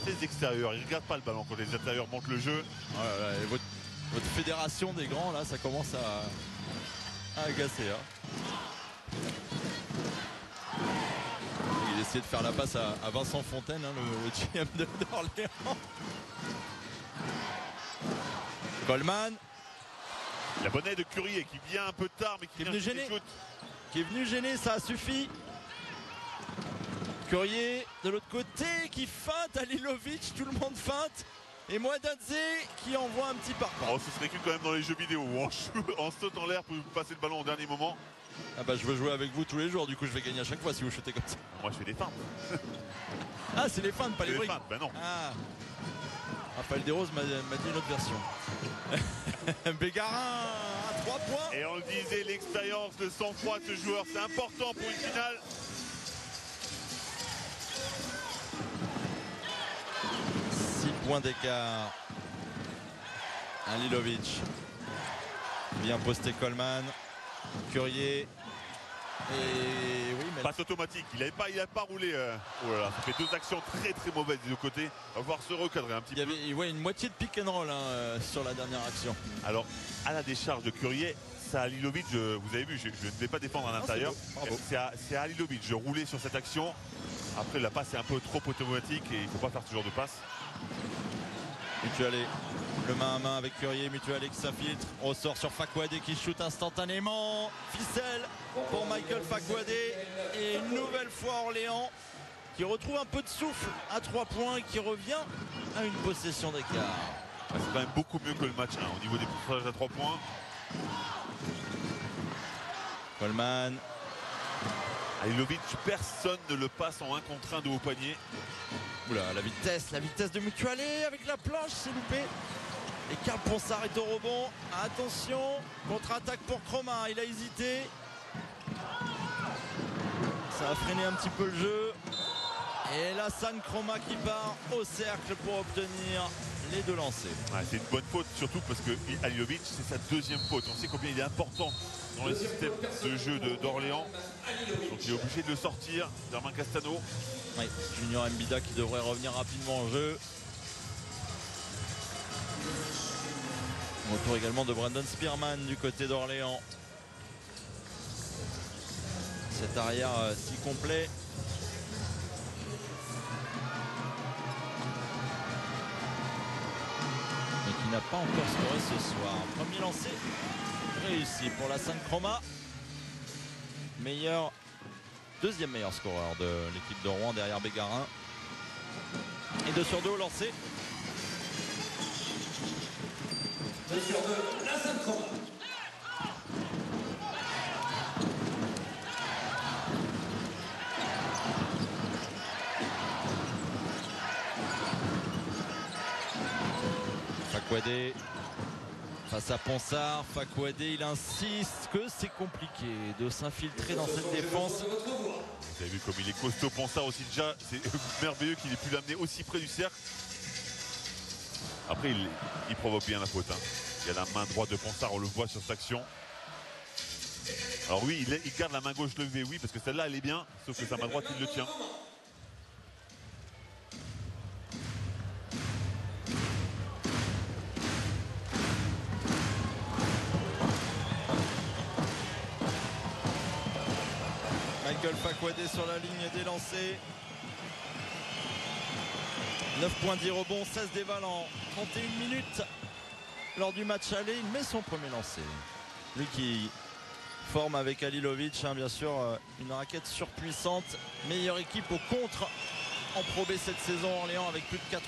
Les extérieurs, ils ne regardent pas le ballon quand les intérieurs montent le jeu. Oh là là, et votre fédération des grands là, ça commence à agacer. Il essayait de faire la passe à Vincent Fontaine, le GM d'Orléans. Coleman. La bonne aide de Curier qui vient un peu tard mais qui est venu gêner. Qui est venu gêner, ça a suffi. Curier de l'autre côté qui feinte Alilovic, tout le monde feinte. Et Mwendadze qui envoie un petit parpaing. Oh, ce serait que quand même dans les jeux vidéo où on saute en l'air pour passer le ballon au dernier moment. Ah bah je veux jouer avec vous tous les jours, du coup je vais gagner à chaque fois si vous shootez comme ça. Moi je fais des feintes. Ah c'est les feintes, pas les briques. Bah non. Ah. Raphaël Desroses m'a dit une autre version. Bégarin à 3 points. Et on le disait, l'expérience, le sang-froid de ce joueur, c'est important pour une finale. Points d'écart. Alilovic. Vient poster Coleman. Curier. Et oui, mais passe automatique, il n'a pas roulé. Oh là là, ça fait deux actions très très mauvaises des deux côtés. On va voir se recadrer un petit peu. Il y avait une moitié de pick and roll sur la dernière action. Alors, à la décharge de Curier, c'est à Halilovic, vous avez vu, je ne vais pas défendre à l'intérieur. C'est à Halilovic, je roulais sur cette action. Après, la passe est un peu trop automatique et il ne faut pas faire ce genre de passe. Mutualé, le main à main avec Curier, Mutualé qui s'infiltre, ressort sur Fakouadé qui shoot instantanément, ficelle pour Michael Fakouadé et une nouvelle fois Orléans qui retrouve un peu de souffle à 3 points et qui revient à une possession d'écart. C'est quand même beaucoup mieux que le match 1 au niveau des pourcentages à 3 points. Coleman. Halilovic, personne ne le passe en 1 contre 1 de haut panier. Oula, la vitesse de Mutualé avec la planche, c'est loupé. Et Karl Ponsard est au rebond. Attention, contre-attaque pour Chroma, il a hésité. Ça a freiné un petit peu le jeu. Et Lassane Chroma qui part au cercle pour obtenir les 2 lancers. Ouais, c'est une bonne faute, surtout parce que Halilovic, c'est sa 2e faute. On sait combien il est important dans le système de jeu d'Orléans. Donc il est obligé de le sortir, Germain Castano. Oui, Junior Mbida qui devrait revenir rapidement en jeu. Retour également de Brandon Spearman du côté d'Orléans. Cet arrière si complet. Mais qui n'a pas encore scoré ce soir. Premier lancé réussi pour Lassane Chroma. Deuxième meilleur scoreur de l'équipe de Rouen derrière Bégarin. Et 2 sur 2 au lancer. 2 sur 2, Lassane Chroma. Fakouadé face à Ponsard. Fakouadé, il insiste que c'est compliqué de s'infiltrer dans cette défense. Vous avez vu comme il est costaud, Ponsard aussi déjà. C'est merveilleux qu'il ait pu l'amener aussi près du cercle. Après, il provoque bien la faute. Il y a la main droite de Ponsard, on le voit sur cette action. Alors oui, il garde la main gauche levée, oui, parce que celle-là, elle est bien. Sauf que sa main droite, il le tient. Michael Fakouadé sur la ligne des lancers. 9 points, 10 rebonds, 16 dévals en 31 minutes. Lors du match aller, il met son premier lancer. Lui qui forme avec Halilovic, bien sûr, une raquette surpuissante. Meilleure équipe au contre en Pro B cette saison, Orléans, avec plus de 4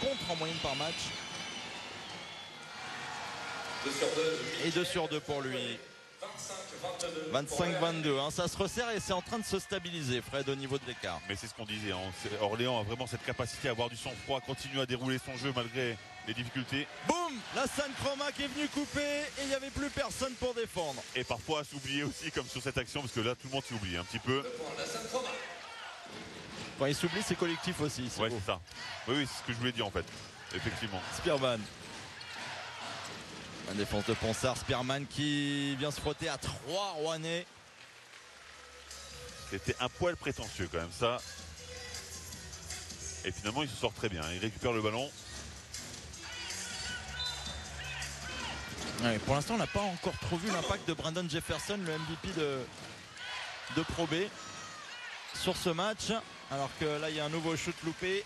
contres en moyenne par match. 2 sur 2. Et 2 sur 2 pour lui. 25-22, ça se resserre et c'est en train de se stabiliser, Fred, au niveau de l'écart. Mais c'est ce qu'on disait, Orléans a vraiment cette capacité à avoir du sang-froid, continuer à dérouler son jeu malgré les difficultés. Boum, Lassane Chroma qui est venu couper et il n'y avait plus personne pour défendre. Et parfois à s'oublier aussi, comme sur cette action, parce que là tout le monde s'oublie un petit peu. Quand il s'oublie, c'est collectif aussi. Ouais, c'est ça. Oui, c'est ce que je voulais dire en fait, effectivement. Spearman. La défense de Ponsard, Spearman qui vient se frotter à 3 Rouennais. C'était un poil prétentieux quand même ça. Et finalement il se sort très bien, il récupère le ballon. Ouais, pour l'instant on n'a pas encore trop vu l'impact de Brandon Jefferson, le MVP de Pro B, sur ce match. Alors que là il y a un nouveau shoot loupé.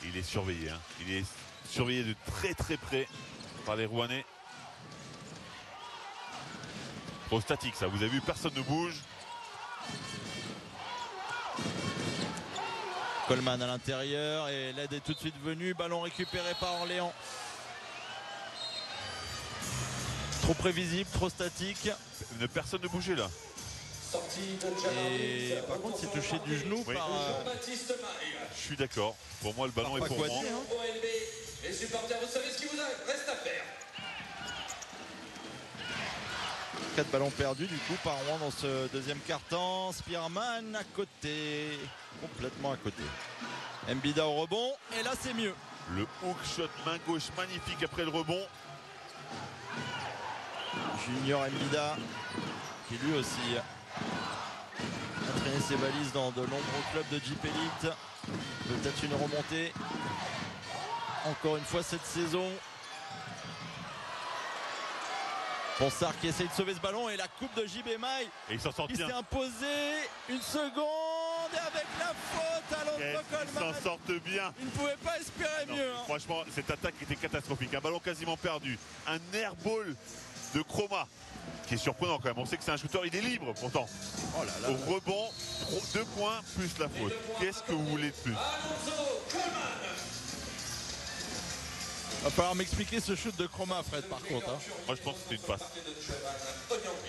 Il est surveillé, il est surveillé de très très près par les Rouennais. Trop statique ça, vous avez vu, personne ne bouge. Coleman à l'intérieur et l'aide est tout de suite venue. Ballon récupéré par Orléans. Trop prévisible, trop statique. Personne ne bougeait là. Et par contre c'est touché du genou par... Je suis d'accord. Pour moi le ballon est pour moi. Les supporters, vous savez ce qu'il vous reste à faire. 4 ballons perdus du coup par Rouen dans ce deuxième quart-temps. Spearman à côté, complètement à côté. Mbida au rebond et là c'est mieux. Le hook shot main gauche magnifique après le rebond. Junior Mbida, qui lui aussi a traîné ses valises dans de nombreux clubs de Jeep Elite. Peut-être une remontée encore une fois cette saison. Ponsard qui essaye de sauver ce ballon et la coupe de JB Maille et il s'en sort qui bien. s'est imposé une seconde et avec la faute à Alonso Coleman. Ils s'en sortent bien. Il ne pouvait pas espérer mieux. Hein. Franchement, cette attaque était catastrophique. Un ballon quasiment perdu. Un airball de Chroma qui est surprenant quand même. On sait que c'est un shooter, il est libre pourtant. Oh là là. Au rebond, 2 points plus la faute. Qu'est-ce que vous voulez de plus? Va falloir m'expliquer ce shoot de Chroma, Fred, par contre. Hein. Moi, je pense que c'était une passe.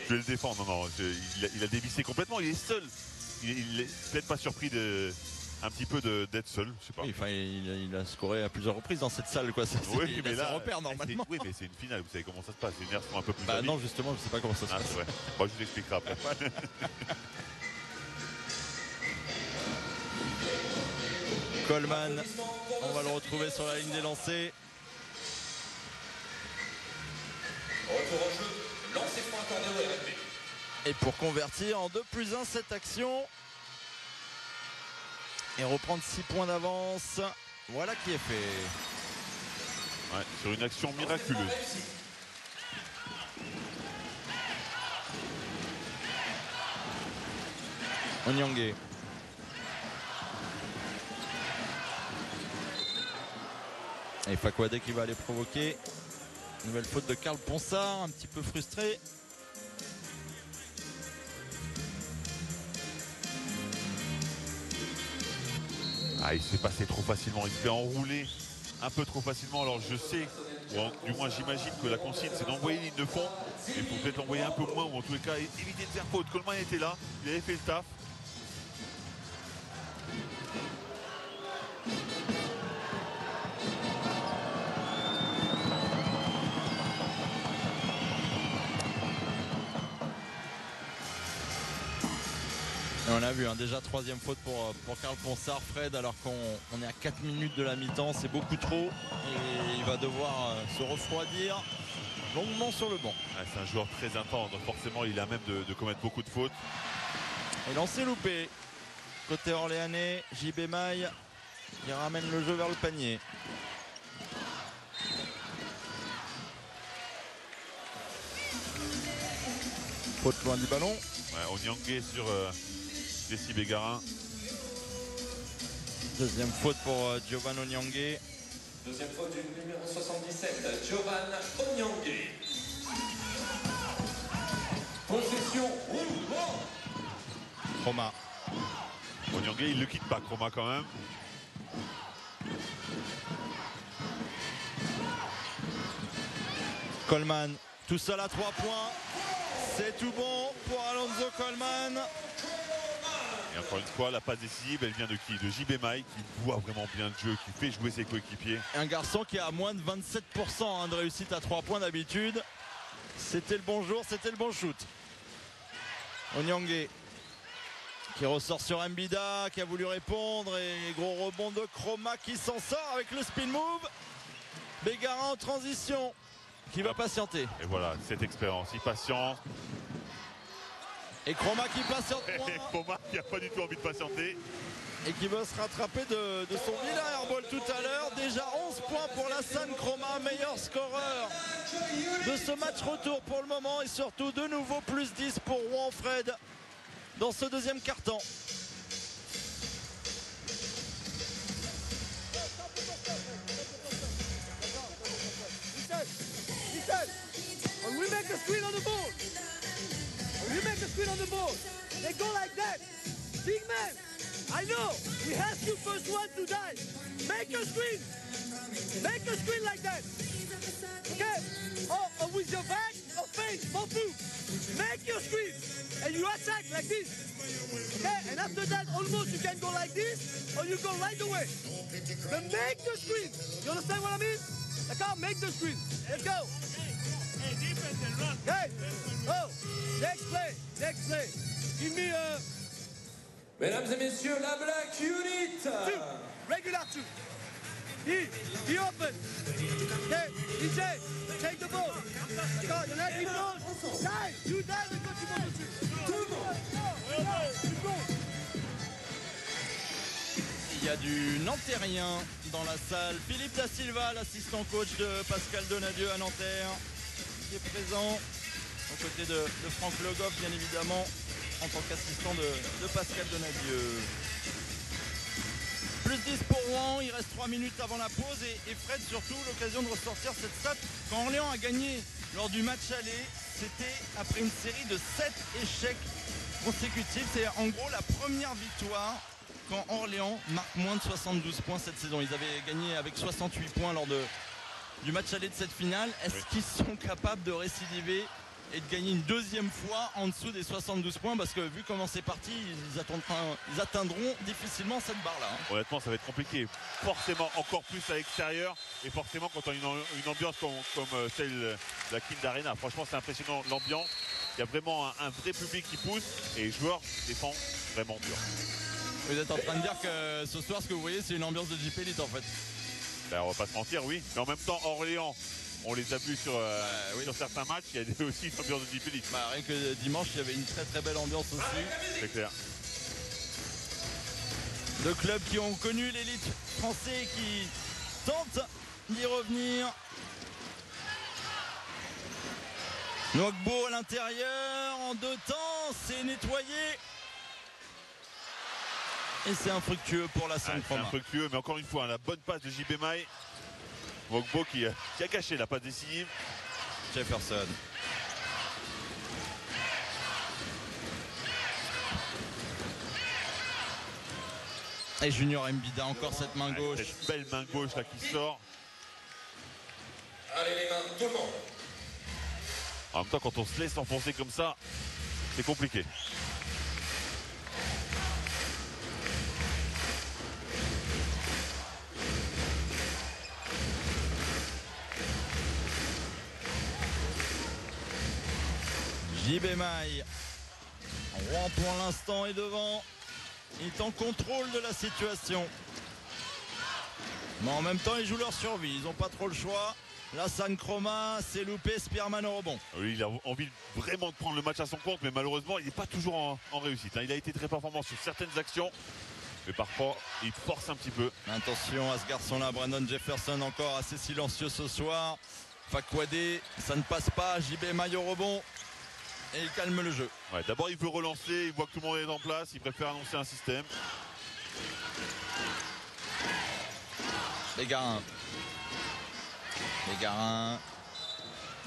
Je vais le défendre. Non, il a dévissé complètement. Il est seul. Il est peut-être pas surpris un petit peu d'être seul. Je sais pas. Oui, enfin, il a scoré à plusieurs reprises dans cette salle, quoi. Oui, mais là, repère normalement. Oui, mais c'est une finale. Vous savez comment ça se passe. Les nerfs sont un peu plus. Bah non, justement, je sais pas comment ça se passe. Ouais. Moi, je vous expliquerai après. Coleman, on va le retrouver sur la ligne des lancers. Retour au jeu, lancé franc corner de RFP. Et pour convertir en 2+1 cette action et reprendre 6 points d'avance, voilà qui est fait. Ouais, sur une action miraculeuse. Onyangue. Et Fakwade qui va aller provoquer. Nouvelle faute de Karl Ponsard, un petit peu frustré. Ah, il s'est passé trop facilement. Il se fait enrouler un peu trop facilement. Alors je sais, ou du moins j'imagine que la consigne c'est d'envoyer ligne de fond. Il faut peut-être l'envoyer un peu moins ou en tous les cas éviter de faire faute. Coleman était là, il avait fait le taf. Et on a vu déjà 3e faute pour Karl Ponsard, Fred, alors qu'on est à 4 minutes de la mi-temps, c'est beaucoup trop et il va devoir se refroidir longuement sur le banc. Ah, c'est un joueur très intense, donc forcément il a même de commettre beaucoup de fautes. Et lancé loupé côté orléanais, JB Maille qui ramène le jeu vers le panier. Faute loin du ballon. Ouais, Onyangue sur Jesse Bégarin. Deuxième faute pour Giovan Onyangue. Deuxième faute du numéro 77, Giovan Onyangue. Possession, roulement. Chroma. Onyangue, il ne le quitte pas, Chroma quand même. Coleman, tout seul à 3 points. C'est tout bon pour Alonso Coleman. Et encore une fois, la passe décisive, elle vient de qui? De JB Maille, qui voit vraiment bien le jeu, qui fait jouer ses coéquipiers. Un garçon qui a moins de 27% de réussite à 3 points d'habitude. C'était le bon jour, c'était le bon shoot. Onyangue qui ressort sur Mbida, qui a voulu répondre. Et gros rebond de Chroma qui s'en sort avec le spin move. Bégarin en transition, qui va patienter. Et voilà, cette expérience, il patiente. Et Chroma qui patiente moins. Et Chroma qui n'a pas du tout envie de patienter. Et qui va se rattraper de son vilain airball tout à l'heure. Déjà 11 points pour Lassane Chroma, meilleur scoreur de ce match retour pour le moment. Et surtout de nouveau plus 10 pour Rouen Fred dans ce deuxième quart-temps. When we make a screen on the board, when you make a screen on the board, they go like that. Big man, I know, we have you first one to die. Make a screen. Make a screen like that. Okay? Or with your back or face, both two. Make your screen. And you attack like this. Okay? And after that, almost you can go like this or you go right away. But make the screen. You understand what I mean? D'accord? Make the screen. Let's go. Hey, oh, next play, next play. Give me a... Mesdames et messieurs, la Black Unit. Two, regular two. He open. Okay, DJ, take the ball. D'accord, il y en Il y a du Nantérien dans la salle. Philippe Da Silva, l'assistant coach de Pascal Donadieu à Nanterre, qui est présent aux côtés de Franck Le Goff, bien évidemment, en tant qu'assistant de Pascal Donadieu. Plus 10 pour Rouen, il reste 3 minutes avant la pause et Fred, surtout l'occasion de ressortir cette stat. Quand Orléans a gagné lors du match aller, c'était après une série de 7 échecs consécutifs. C'est en gros la première victoire quand Orléans marque moins de 72 points cette saison. Ils avaient gagné avec 68 points lors du match aller de cette finale. Est-ce qu'ils sont capables de récidiver et de gagner une deuxième fois en dessous des 72 points? Parce que vu comment c'est parti, ils atteindront difficilement cette barre-là. Honnêtement, ça va être compliqué. Forcément, encore plus à l'extérieur. Et forcément, quand on a une ambiance comme celle de la Kind Arena. Franchement, c'est impressionnant l'ambiance. Il y a vraiment un vrai public qui pousse. Et les joueurs défendent vraiment dur. Vous êtes en train de dire que ce soir, ce que vous voyez, c'est une ambiance de JP Elite en fait. Ben, on va pas se mentir, oui. Mais en même temps, Orléans, on les a vus sur certains matchs. Il y a aussi une ambiance de JP Elite. Rien que dimanche, il y avait une très très belle ambiance aussi. C'est clair. Deux clubs qui ont connu l'élite français qui tentent d'y revenir. Nwagbo à l'intérieur, en deux temps, c'est nettoyé. Et c'est infructueux pour la Sainte C'est infructueux, mais encore une fois, la bonne passe de JB Maille. Nwagbo qui a caché la passe décisive. Jefferson. Et Junior Mbida, encore cette main gauche. Cette belle main gauche là qui sort. Allez les mains, tout le monde. En même temps, quand on se laisse enfoncer comme ça, c'est compliqué. JB Maille. Rouen pour l'instant est devant. Il est en contrôle de la situation. Mais en même temps, ils jouent leur survie. Ils n'ont pas trop le choix. Lassane Chroma, c'est loupé. Spearman au rebond. Oui, il a envie vraiment de prendre le match à son compte, mais malheureusement, il n'est pas toujours en réussite. Il a été très performant sur certaines actions, mais parfois, il force un petit peu. Attention à ce garçon-là, Brandon Jefferson, encore assez silencieux ce soir. Fakouadé, ça ne passe pas. JB Maille au rebond. Et il calme le jeu. Ouais, d'abord, il veut relancer. Il voit que tout le monde est en place. Il préfère annoncer un système. Bégarin.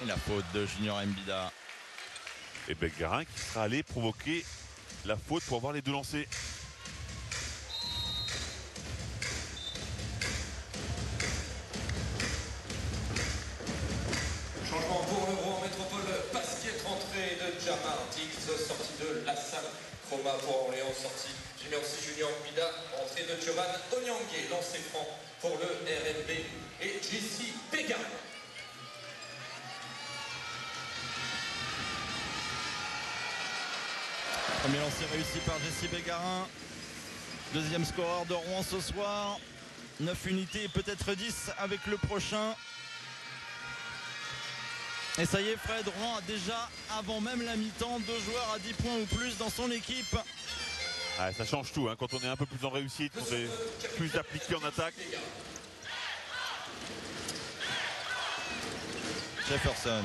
Et la faute de Junior Mbida. Et Bégarin qui sera allé provoquer la faute pour avoir les deux lancers. Changement pour le Rouen Métropole Basket, rentrée de Jamar Dix, sortie de Lassane Chroma pour Orléans, sortie Junior Mbida, entrée de Giovan Onyangue, lancé franc pour le RNB et JC Bégarin. Premier lancer réussi par Jesse Bégarin. Deuxième scoreur de Rouen ce soir. 9 unités, peut-être 10 avec le prochain. Et ça y est, Fred, Rouen a déjà, avant même la mi-temps, 2 joueurs à 10 points ou plus dans son équipe. Ah, ça change tout, hein. Quand on est un peu plus en réussite, on est plus appliqué en attaque. Jefferson.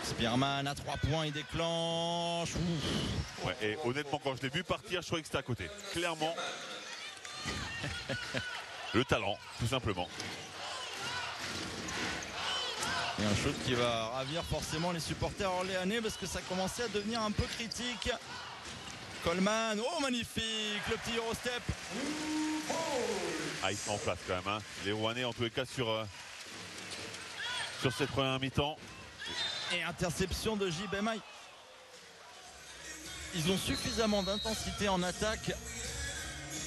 Spearman à 3 points, il déclenche. Ouais, et honnêtement, quand je l'ai vu partir, je trouvais que c'était à côté. Clairement. Le talent, tout simplement. Et un shoot qui va ravir forcément les supporters orléanais parce que ça commençait à devenir un peu critique. Coleman, oh magnifique, le petit Eurostep. Ah, ils sont en place quand même, hein. Les Rouennais en tous les cas sur cette première mi-temps. Et interception de JB Maille. Ils ont suffisamment d'intensité en attaque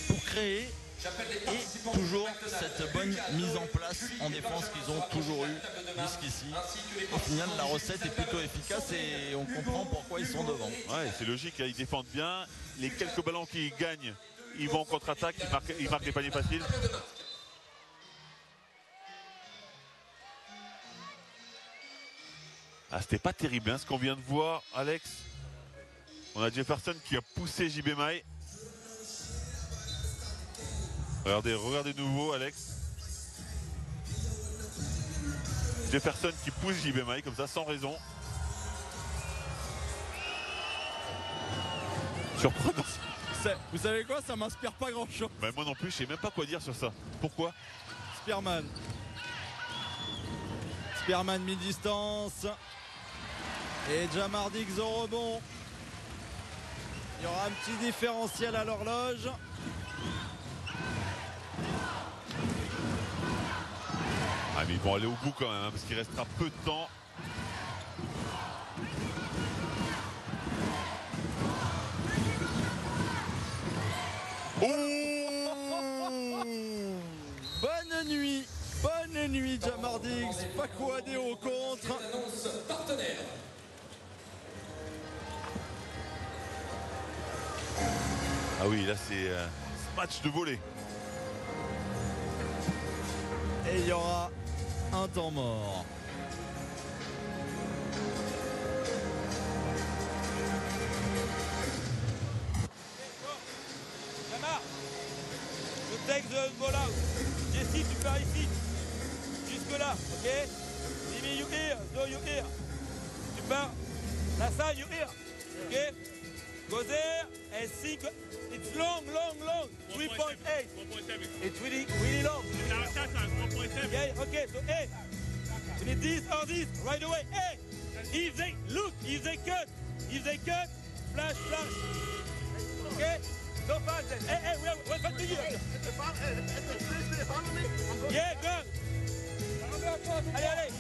pour créer. Et toujours cette bonne mise en place en défense qu'ils ont toujours eu jusqu'ici. Au final, la recette est plutôt efficace et on comprend pourquoi ils sont devant. Ouais, c'est logique, hein, ils défendent bien. Les quelques ballons qu'ils gagnent, ils vont en contre-attaque, ils marquent des paniers faciles. Ah, c'était pas terrible hein, ce qu'on vient de voir, Alex. On a Jefferson qui a poussé JB Mai. Regardez de nouveau, Alex. Jefferson qui pousse JB Mai comme ça, sans raison. Surprenant. Vous savez quoi, ça m'inspire pas grand chose. Bah, moi non plus, je sais même pas quoi dire sur ça. Pourquoi? Spearman mi-distance. Et Jamar Diggs au rebond. Il y aura un petit différentiel à l'horloge. Ah mais ils vont aller au bout quand même hein, parce qu'il restera peu de temps. Bonne nuit Jamar Diggs. Paco Adé au contre. Ah oui, là c'est match de volée. Et il y aura un temps mort. Jamar, you take the ball out. Jesse, tu pars ici. Jusque là, ok? Jimmy, you here. So you here. Tu pars. La side, you here. Ok? Go there and see. It's long. 3.8. It's really long. Yeah, okay, so hey, we need this or this right away. Hey, if they cut, flash. Okay, go fast then. Hey, we're back to you. Yeah, go. Allez.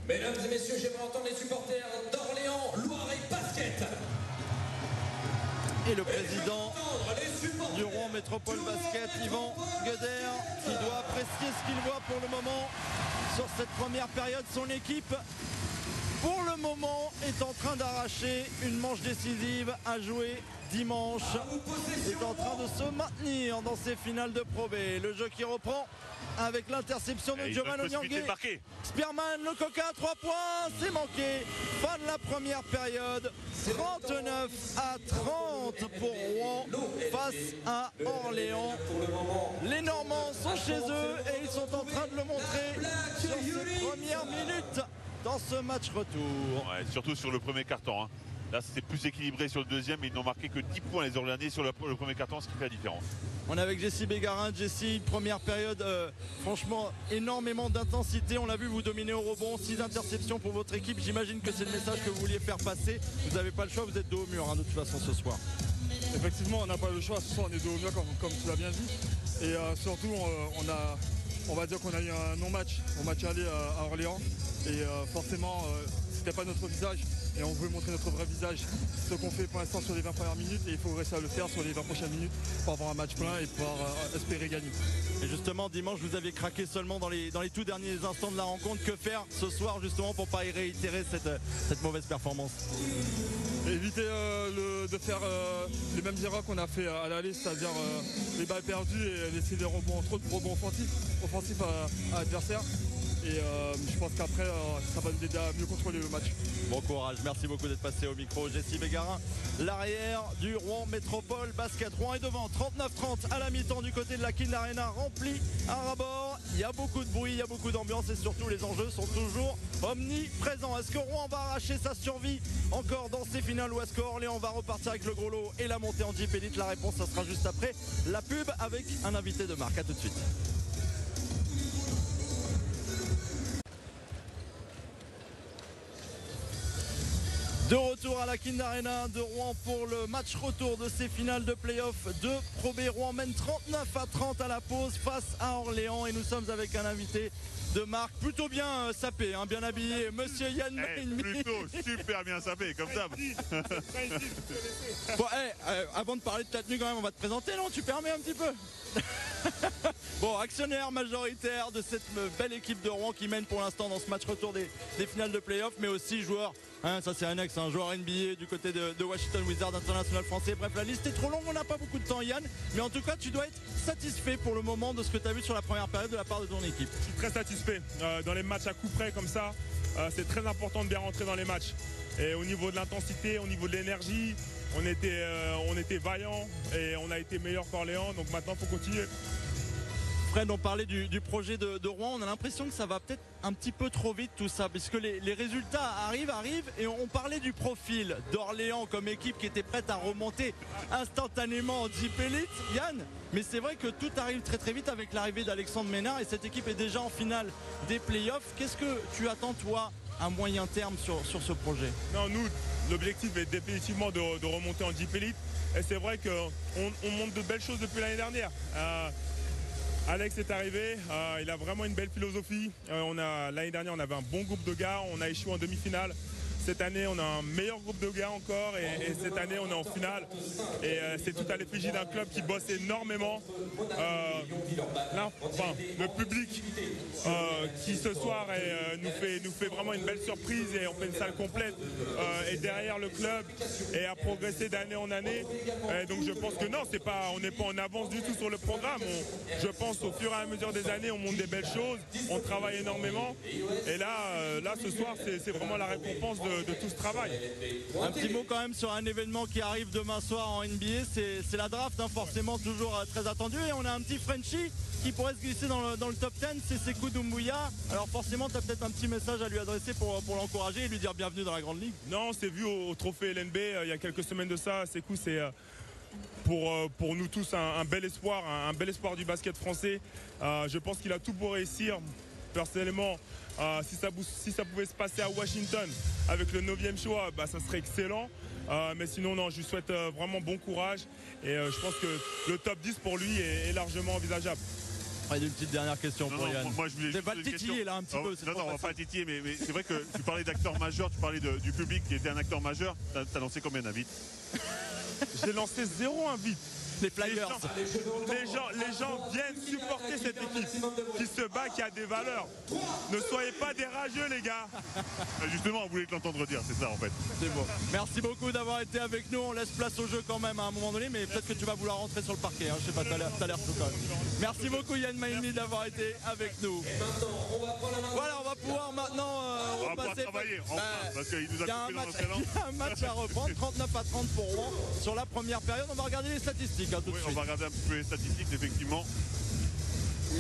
Mesdames et messieurs, j'aimerais entendre les supporters d'Orléans, Loiret Basket. Et le président du Rouen Métropole Basket, Yvan Gueder, qui doit apprécier ce qu'il voit pour le moment sur cette première période. Son équipe, pour le moment, est en train d'arracher une manche décisive à jouer dimanche. Est en train de se maintenir dans ces finales de Pro B. Le jeu qui reprend avec l'interception de Giovanni Onyangé. Spearman, le coca, 3 points, c'est manqué. Fin de la première période, 39-30 pour Rouen face à Orléans. Les Normands sont chez eux et ils sont en train de le montrer sur ces premières minutes dans ce match retour. Ouais, surtout sur le premier carton. Hein. Là, c'était plus équilibré sur le deuxième, mais ils n'ont marqué que 10 points les Orléanais sur le premier carton, ce qui fait la différence. On est avec Jesse Bégarin. Jesse, première période, franchement, énormément d'intensité. On l'a vu, vous dominez au rebond, 6 interceptions pour votre équipe. J'imagine que c'est le message que vous vouliez faire passer. Vous n'avez pas le choix, vous êtes dos au mur, hein, de toute façon, ce soir. Effectivement, on n'a pas le choix. Ce soir, on est dos au mur, comme tu l'as bien dit. Et surtout, on va dire qu'on a eu un non-match au match aller à Orléans. Et forcément, c'était pas notre visage. Et on veut montrer notre vrai visage, ce qu'on fait pour l'instant sur les 20 premières minutes, et il faut réussir à le faire sur les 20 prochaines minutes pour avoir un match plein et pouvoir espérer gagner. Et justement, dimanche, vous avez craqué seulement dans les tout derniers instants de la rencontre. Que faire ce soir justement pour ne pas réitérer cette mauvaise performance? Éviter de faire les mêmes erreurs qu'on a fait à l'aller, c'est-à-dire les balles perdues et laisser des rebonds, trop de rebonds offensifs à l'adversaire. Et je pense qu'après, ça va nous aider à mieux contrôler le match. Bon courage, merci beaucoup d'être passé au micro. Jesse Bégarin, l'arrière du Rouen Métropole Basket. Rouen est devant, 39-30 à la mi-temps du côté de la Kind Arena, rempli à ras-bord. Il y a beaucoup de bruit, il y a beaucoup d'ambiance et surtout les enjeux sont toujours omniprésents. Est-ce que Rouen va arracher sa survie encore dans ces finales ou est-ce qu'Orléans va repartir avec le gros lot et la montée en Jeep Elite? La réponse, ça sera juste après la pub avec un invité de marque. À tout de suite. De retour à la Kind Arena de Rouen pour le match retour de ces finales de play-off de Pro B. Rouen mène 39-30 à la pause face à Orléans et nous sommes avec un invité de marque plutôt bien sapé, hein, bien habillé, monsieur Yann Meinmi. Plutôt super bien sapé, comme ça. Bon, avant de parler de ta tenue quand même, on va te présenter, non? Tu permets un petit peu? Bon, actionnaire majoritaire de cette belle équipe de Rouen qui mène pour l'instant dans ce match retour des finales de play-off, mais aussi joueur Hein, ça c'est annexe, un joueur NBA du côté de Washington Wizards, international français. Bref, la liste est trop longue, on n'a pas beaucoup de temps, Yann. Mais en tout cas, tu dois être satisfait pour le moment de ce que tu as vu sur la première période de la part de ton équipe. Je suis très satisfait. Dans les matchs à coups près comme ça, c'est très important de bien rentrer dans les matchs. Et au niveau de l'intensité, au niveau de l'énergie, on était vaillants et on a été meilleurs qu'Orléans. Donc maintenant, il faut continuer. Fred, on parlait du projet de Rouen. On a l'impression que ça va peut-être un petit peu trop vite tout ça, puisque les résultats arrivent et on parlait du profil d'Orléans comme équipe qui était prête à remonter instantanément en Jeep Elite, Yann. Mais c'est vrai que tout arrive très très vite avec l'arrivée d'Alexandre Ménard et cette équipe est déjà en finale des playoffs. Qu'est-ce que tu attends toi à moyen terme sur ce projet? Non, nous, l'objectif est définitivement de remonter en Jeep Elite. Et c'est vrai qu'on monte de belles choses depuis l'année dernière. Alex est arrivé, il a vraiment une belle philosophie. L'année dernière, on avait un bon groupe de gars, on a échoué en demi-finale. Cette année, on a un meilleur groupe de gars encore et cette année, on est en finale. Et c'est tout à l'effigie d'un club qui bosse énormément. Le public qui ce soir nous fait vraiment une belle surprise et on fait une salle complète est derrière le club et a progressé d'année en année. Donc je pense que non, on n'est pas en avance du tout sur le programme. Je pense au fur et à mesure des années, on monte des belles choses, on travaille énormément. Et là ce soir, c'est vraiment la récompense de tout ce travail. Un petit mot quand même sur un événement qui arrive demain soir en NBA, c'est la draft, hein, forcément toujours très attendu. Et on a un petit Frenchie qui pourrait se glisser dans le top 10, c'est Sekou Doumbouya. Alors forcément, tu as peut-être un petit message à lui adresser pour l'encourager et lui dire bienvenue dans la grande ligue. Non, on s'est vu au trophée LNB il y a quelques semaines de ça. Sekou, c'est pour nous tous un bel espoir du basket français. Je pense qu'il a tout pour réussir. Personnellement, si ça pouvait se passer à Washington avec le 9e choix, ça serait excellent. Mais sinon, non, je lui souhaite vraiment bon courage. Et je pense que le top 10 pour lui est largement envisageable. Une petite dernière question pour Yann. Moi, je voulais pas le titiller là un petit peu. Non, on va pas le titiller, mais c'est vrai que tu parlais d'acteurs majeurs, tu parlais du public qui était un acteur majeur. T'as lancé combien d'invites? J'ai lancé 0 invite. Les Flyers. Les gens viennent supporter cette équipe qui se bat, qui a des valeurs. Ne soyez pas des rageux, les gars. Justement, on voulait te l'entendre dire, c'est ça en fait. C'est bon. Merci beaucoup d'avoir été avec nous. On laisse place au jeu quand même à un moment donné, mais peut-être que tu vas vouloir rentrer sur le parquet. Hein. Je sais pas, t'as l'air tout quand même. Merci beaucoup Yann Maïni d'avoir été avec nous. Voilà, on va pouvoir maintenant repasser. Travailler, enfin, parce qu'il nous a coupé dans notre élan. Il y a un match à reprendre, 39-30 pour Rouen sur la première période. On va regarder les statistiques. On va regarder un peu les statistiques, effectivement.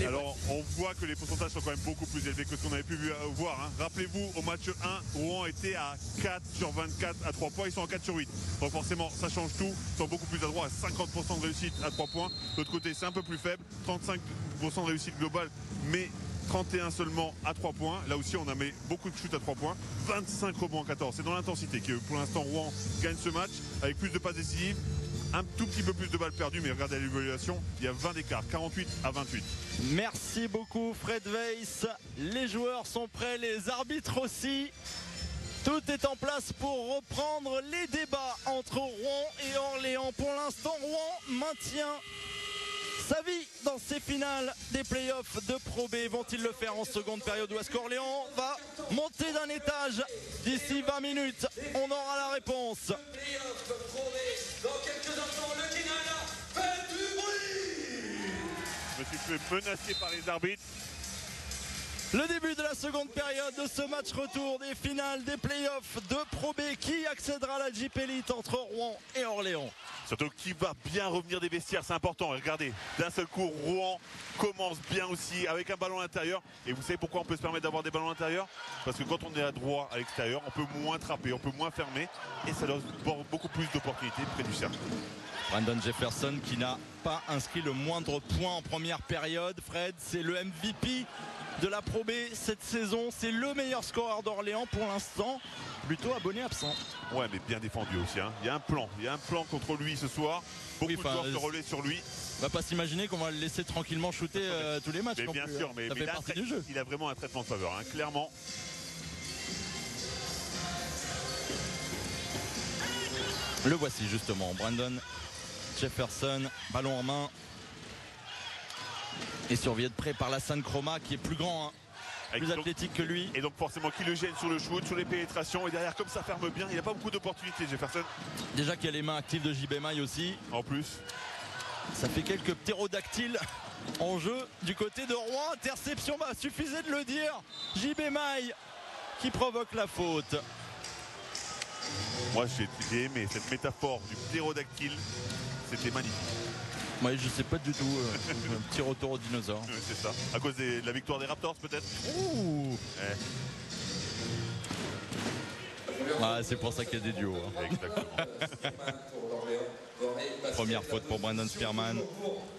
Alors on voit que les pourcentages sont quand même beaucoup plus élevés que ce qu'on avait pu voir. Hein. Rappelez-vous, au match 1, Rouen était à 4 sur 24 à 3 points, ils sont à 4 sur 8. Donc forcément, ça change tout. Ils sont beaucoup plus adroits à 50% de réussite à 3 points. De l'autre côté, c'est un peu plus faible, 35% de réussite globale, mais 31 seulement à 3 points. Là aussi, on a mis beaucoup de chutes à 3 points. 25 rebonds à 14. C'est dans l'intensité que pour l'instant, Rouen gagne ce match avec plus de passes décisives. Un tout petit peu plus de balles perdues, mais regardez l'évaluation, il y a 20 d'écart, 48-28. Merci beaucoup Fred Weiss. Les joueurs sont prêts, les arbitres aussi. Tout est en place pour reprendre les débats entre Rouen et Orléans. Pour l'instant, Rouen maintient sa vie dans ces finales des playoffs de Pro B. Vont-ils le faire en seconde période ou est-ce qu'Orléans va monter d'un étage d'ici 20 minutes? On aura la réponse. Dans quelques instants, le Kinana fait du bruit. Je me suis fait menacer par les arbitres. Le début de la seconde période de ce match retour des finales des playoffs de Pro B. Qui accédera à la Jeep Elite entre Rouen et Orléans? Surtout qui va bien revenir des vestiaires, c'est important. Et regardez, d'un seul coup, Rouen commence bien aussi avec un ballon à l'intérieur. Et vous savez pourquoi on peut se permettre d'avoir des ballons à l'intérieur? Parce que quand on est à droit à l'extérieur, on peut moins trapper, on peut moins fermer. Et ça donne beaucoup plus d'opportunités près du cercle. Brandon Jefferson qui n'a pas inscrit le moindre point en première période. Fred, c'est le MVP de la Pro B cette saison. C'est le meilleur scoreur d'Orléans pour l'instant. Plutôt abonné absent. Ouais, mais bien défendu aussi. Hein. Il y a un plan contre lui ce soir. Beaucoup de joueurs se relaient sur lui. On va pas s'imaginer qu'on va le laisser tranquillement shooter tous les matchs. Mais bien sûr, mais ça fait partie du jeu. Il a vraiment un traitement de faveur, hein, clairement. Le voici justement, Brandon Jefferson, ballon en main. Et surveillé de près par Lassane Chroma qui est plus grand. Hein. plus athlétique que lui. Et donc forcément qui le gêne sur le shoot, sur les pénétrations. Et derrière comme ça ferme bien, il n'a pas beaucoup d'opportunités Jefferson. Déjà qu'il y a les mains actives de JB Maille aussi. En plus. Ça fait quelques ptérodactyles en jeu du côté de Rouen. Interception, bah, suffisait de le dire. JB Maille qui provoque la faute. Moi j'ai aimé cette métaphore du ptérodactyle. C'était magnifique. Ouais, je sais pas du tout. Un petit retour au dinosaure. C'est ça. À cause de la victoire des Raptors peut-être. Ouh. Ah, c'est pour ça qu'il y a des duos. Hein. Exactement. Première faute pour Brandon Spearman.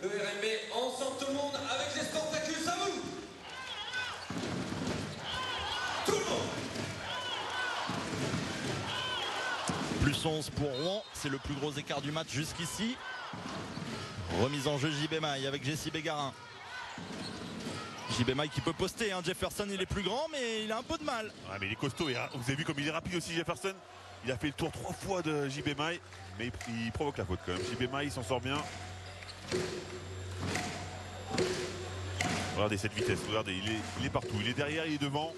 Le RMB ensemble tout le monde avec les Sportacus à vous. Tout le monde. Plus 11 pour Rouen. C'est le plus gros écart du match jusqu'ici. Remise en jeu JB Maille avec Jesse Bégarin. JB Maille qui peut poster, hein. Jefferson il est plus grand mais il a un peu de mal. Ouais, mais il est costaud, vous avez vu comme il est rapide aussi Jefferson. Il a fait le tour 3 fois de JB Maille, mais il provoque la faute quand même. JB Maille il s'en sort bien. Regardez cette vitesse, regardez, il est partout, il est derrière, il est devant.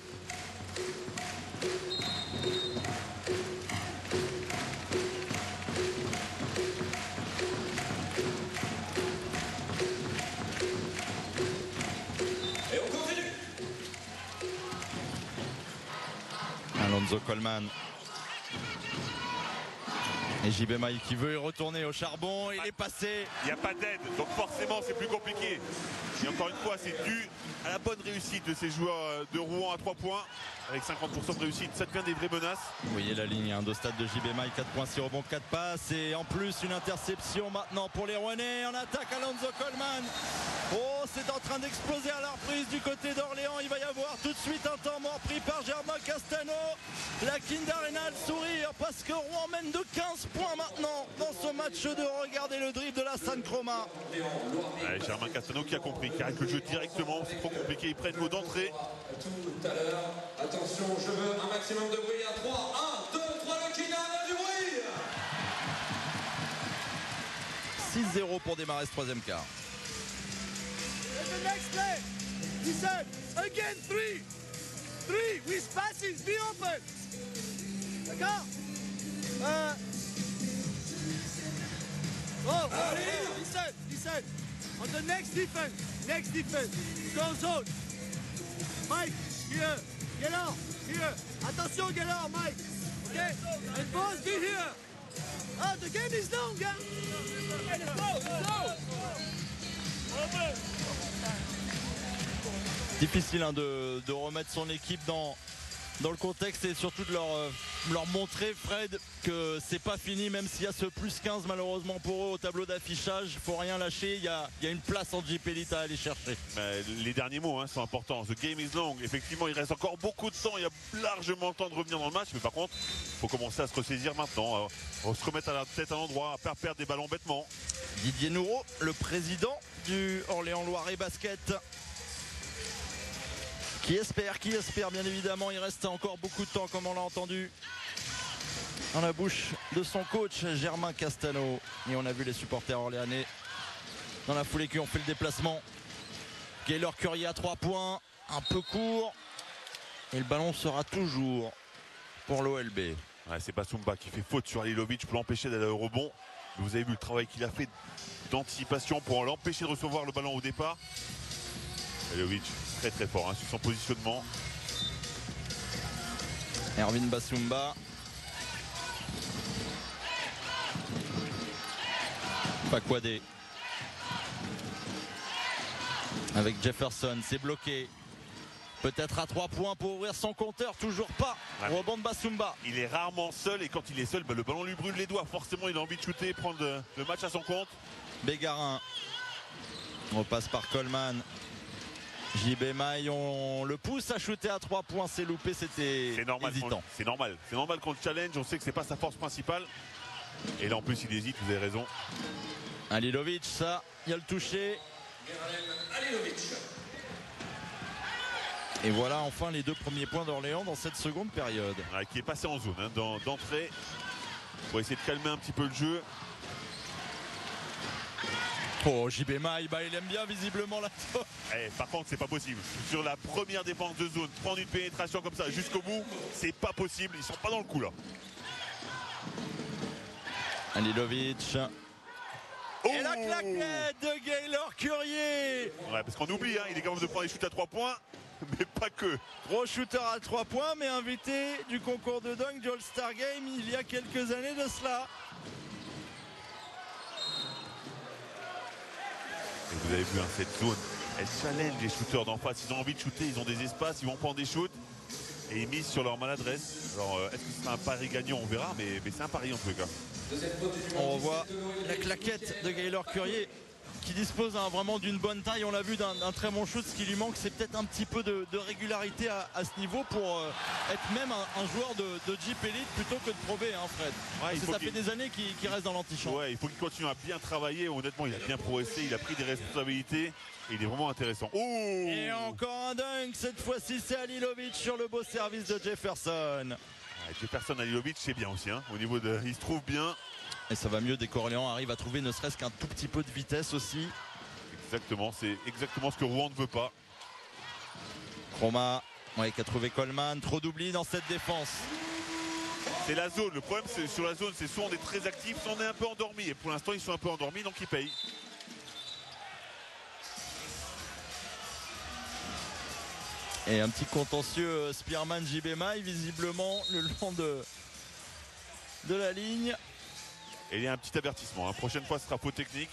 Alonzo Coleman. Et JB Maille qui veut y retourner au charbon, il est passé. Il n'y a pas d'aide, donc forcément c'est plus compliqué. Et encore une fois, c'est dû à la bonne réussite de ces joueurs de Rouen à 3 points. Avec 50% de réussite, ça devient des vraies menaces. Vous voyez la ligne de stade de JB Maille, 4 points, 6 rebonds, 4 passes. Et en plus une interception maintenant pour les Rouennais. En attaque Alonzo Coleman. Oh, c'est en train d'exploser à la reprise du côté d'Orléans. Il va y avoir tout de suite un temps mort pris par Germain Castano. La Kind Arena a le sourire parce que Rouen mène de 15 points maintenant dans ce match de regardez le dribble de la San Chroma. Ouais, Germain Castano qui a compris, qui arrête le jeu directement, c'est trop compliqué, ils prennent l'eau d'entrée. Tout à l'heure, attention, je veux un maximum de bruit à 3, 1, 2, 3, le Kind Arena du bruit. 6-0 pour démarrer ce troisième quart. The next play, he said, again 3, with passes, be open. D'accord? He said, on the next defense, go zone. Mike, here, Gaillard, here. Attention Gaillard, Mike. Okay? And boys, be here. Ah, the game is long, hein? Difficile hein, de remettre son équipe dans le contexte et surtout de leur montrer, Fred, que c'est pas fini, même s'il y a ce plus 15 malheureusement pour eux au tableau d'affichage. Il faut rien lâcher, il y a une place en Jeep Elite à aller chercher. Les derniers mots sont importants. The game is long. Effectivement, il reste encore beaucoup de temps. Il y a largement le temps de revenir dans le match. Mais par contre, il faut commencer à se ressaisir maintenant. Se remettre à la tête à l'endroit, à faire perdre des ballons bêtement. Didier Noureau, le président du Orléans Loiret Basket, qui espère bien évidemment. Il reste encore beaucoup de temps, comme on l'a entendu, dans la bouche de son coach Germain Castano. Et on a vu les supporters orléanais dans la foulée qui ont fait le déplacement. Gaylor Curry à 3 points, un peu court. Et le ballon sera toujours pour l'OLB. Ouais, c'est Basumba qui fait faute sur Alilovic pour l'empêcher d'aller au rebond. Vous avez vu le travail qu'il a fait d'anticipation pour l'empêcher de recevoir le ballon au départ. Alilovic très très fort sur son positionnement. Erwin Basumba. Pakwade. Avec Jefferson, c'est bloqué. Peut-être à 3 points pour ouvrir son compteur, toujours pas. Rebond de Basumba. Il est rarement seul et quand il est seul, le ballon lui brûle les doigts. Forcément, il a envie de shooter, prendre le match à son compte. Bégarin. On repasse par Coleman. JB Maille, on le pousse à shooter à 3 points, c'est loupé, c'était hésitant. C'est normal qu'on le challenge, on sait que c'est pas sa force principale. Et là en plus il hésite, vous avez raison. Alilovic, ça, il y a le toucher. Et voilà enfin les 2 premiers points d'Orléans dans cette seconde période. Qui est passé en zone d'entrée pour essayer de calmer un petit peu le jeu. Oh, JB Maille, il aime bien visiblement la tour. Par contre, c'est pas possible. Sur la première défense de zone, prendre une pénétration comme ça jusqu'au bout, c'est pas possible. Ils sont pas dans le coup là. Halilovic. Et la claquette de Gaylor Curier. Ouais, parce qu'on oublie, il est capable de prendre des shoots à 3 points, mais pas que. Gros shooter à 3 points, mais invité du concours de dunk du All-Star Game il y a quelques années de cela. Et vous avez vu cette zone, elle challenge les shooters d'en face. Ils ont envie de shooter, ils ont des espaces, ils vont prendre des shoots. Et ils misent sur leur maladresse. Alors est-ce que ce sera un pari gagnant? On verra, mais c'est un pari en tous les cas. On revoit la claquette de Gaylor Curier qui dispose vraiment d'une bonne taille. On l'a vu d'un très bon shoot. Ce qui lui manque, c'est peut-être un petit peu de régularité à ce niveau pour être même un joueur de Jeep Elite plutôt que de Pro B, Fred. Parce que ça fait des années qu'il reste dans l'antichamp. Ouais, il faut qu'il continue à bien travailler. Honnêtement, il a bien progressé, il a pris des responsabilités. Et il est vraiment intéressant. Oh, et encore un dunk. Cette fois-ci, c'est Halilovic sur le beau service de Jefferson. Jefferson Halilovic, c'est bien aussi. Au niveau de, il se trouve bien. Et ça va mieux dès qu'Orléans arrive à trouver ne serait-ce qu'un tout petit peu de vitesse aussi. Exactement, c'est exactement ce que Rouen ne veut pas. Chroma, qui a trouvé Coleman. Trop d'oubli dans cette défense. C'est la zone. Le problème, c'est sur la zone, c'est soit on est très actif, soit on est un peu endormi. Et pour l'instant, ils sont un peu endormis, donc ils payent. Et un petit contentieux Spearman JB Maille visiblement le long de la ligne. Et il y a un petit avertissement. Prochaine fois, ce sera faute technique.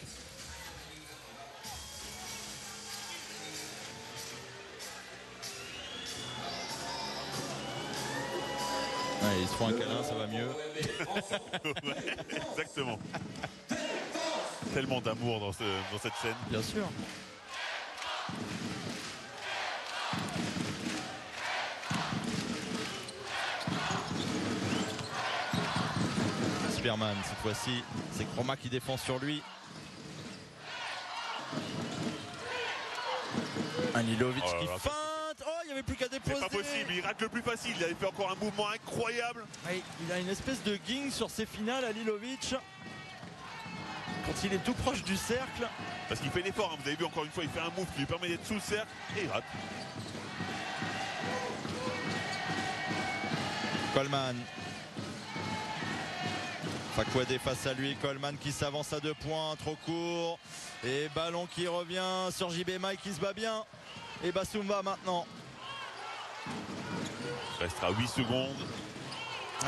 Ils se font un câlin, ça va mieux. Ouais, exactement. Tellement d'amour dans cette scène. Bien sûr. Spearman, cette fois-ci, c'est Chroma qui défend sur lui. Halilovic qui feinte. Oh, il n'y avait plus qu'à déposer. C'est pas possible, il rate le plus facile. Il avait fait encore un mouvement incroyable. Il a une espèce de ging sur ses finales, Halilovic. Quand il est tout proche du cercle. Parce qu'il fait l'effort. Vous avez vu encore une fois, il fait un move qui lui permet d'être sous le cercle et il rate. Coleman. Fakwade face à lui, Coleman qui s'avance à 2 points, trop court. Et ballon qui revient sur JB Maille qui se bat bien. Et Bassoumba maintenant. Il restera 8 secondes.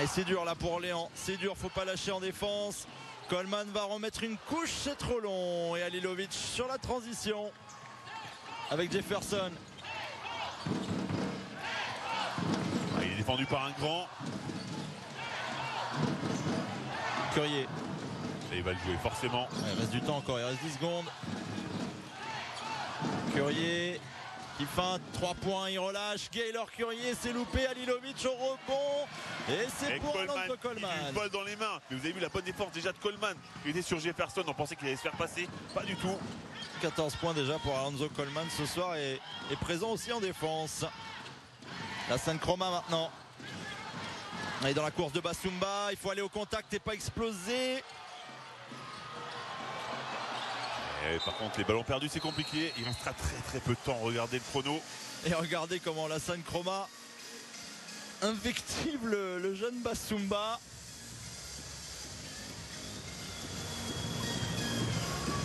Et c'est dur là pour Orléans, c'est dur, faut pas lâcher en défense. Coleman va remettre une couche, c'est trop long. Et Halilovic sur la transition avec Jefferson. Il est défendu par un grand. Curier. Et il va le jouer forcément. Il reste du temps encore, il reste 10 secondes. Curier qui feinte, 3 points, il relâche. Gaylor Curier, c'est loupé. Halilovic au rebond. Et c'est pour Alonso Coleman. Il a une balle dans les mains. Mais vous avez vu la bonne défense déjà de Coleman. Il était sur Jefferson, on pensait qu'il allait se faire passer. Pas du tout. 14 points déjà pour Alonso Coleman ce soir et est présent aussi en défense. La scène Chroma maintenant. Et dans la course de Bassoumba, il faut aller au contact et pas exploser. Et par contre, les ballons perdus, c'est compliqué. Il restera très peu de temps. Regardez le chrono. Et regardez comment la scène Chroma invective le jeune Bassoumba.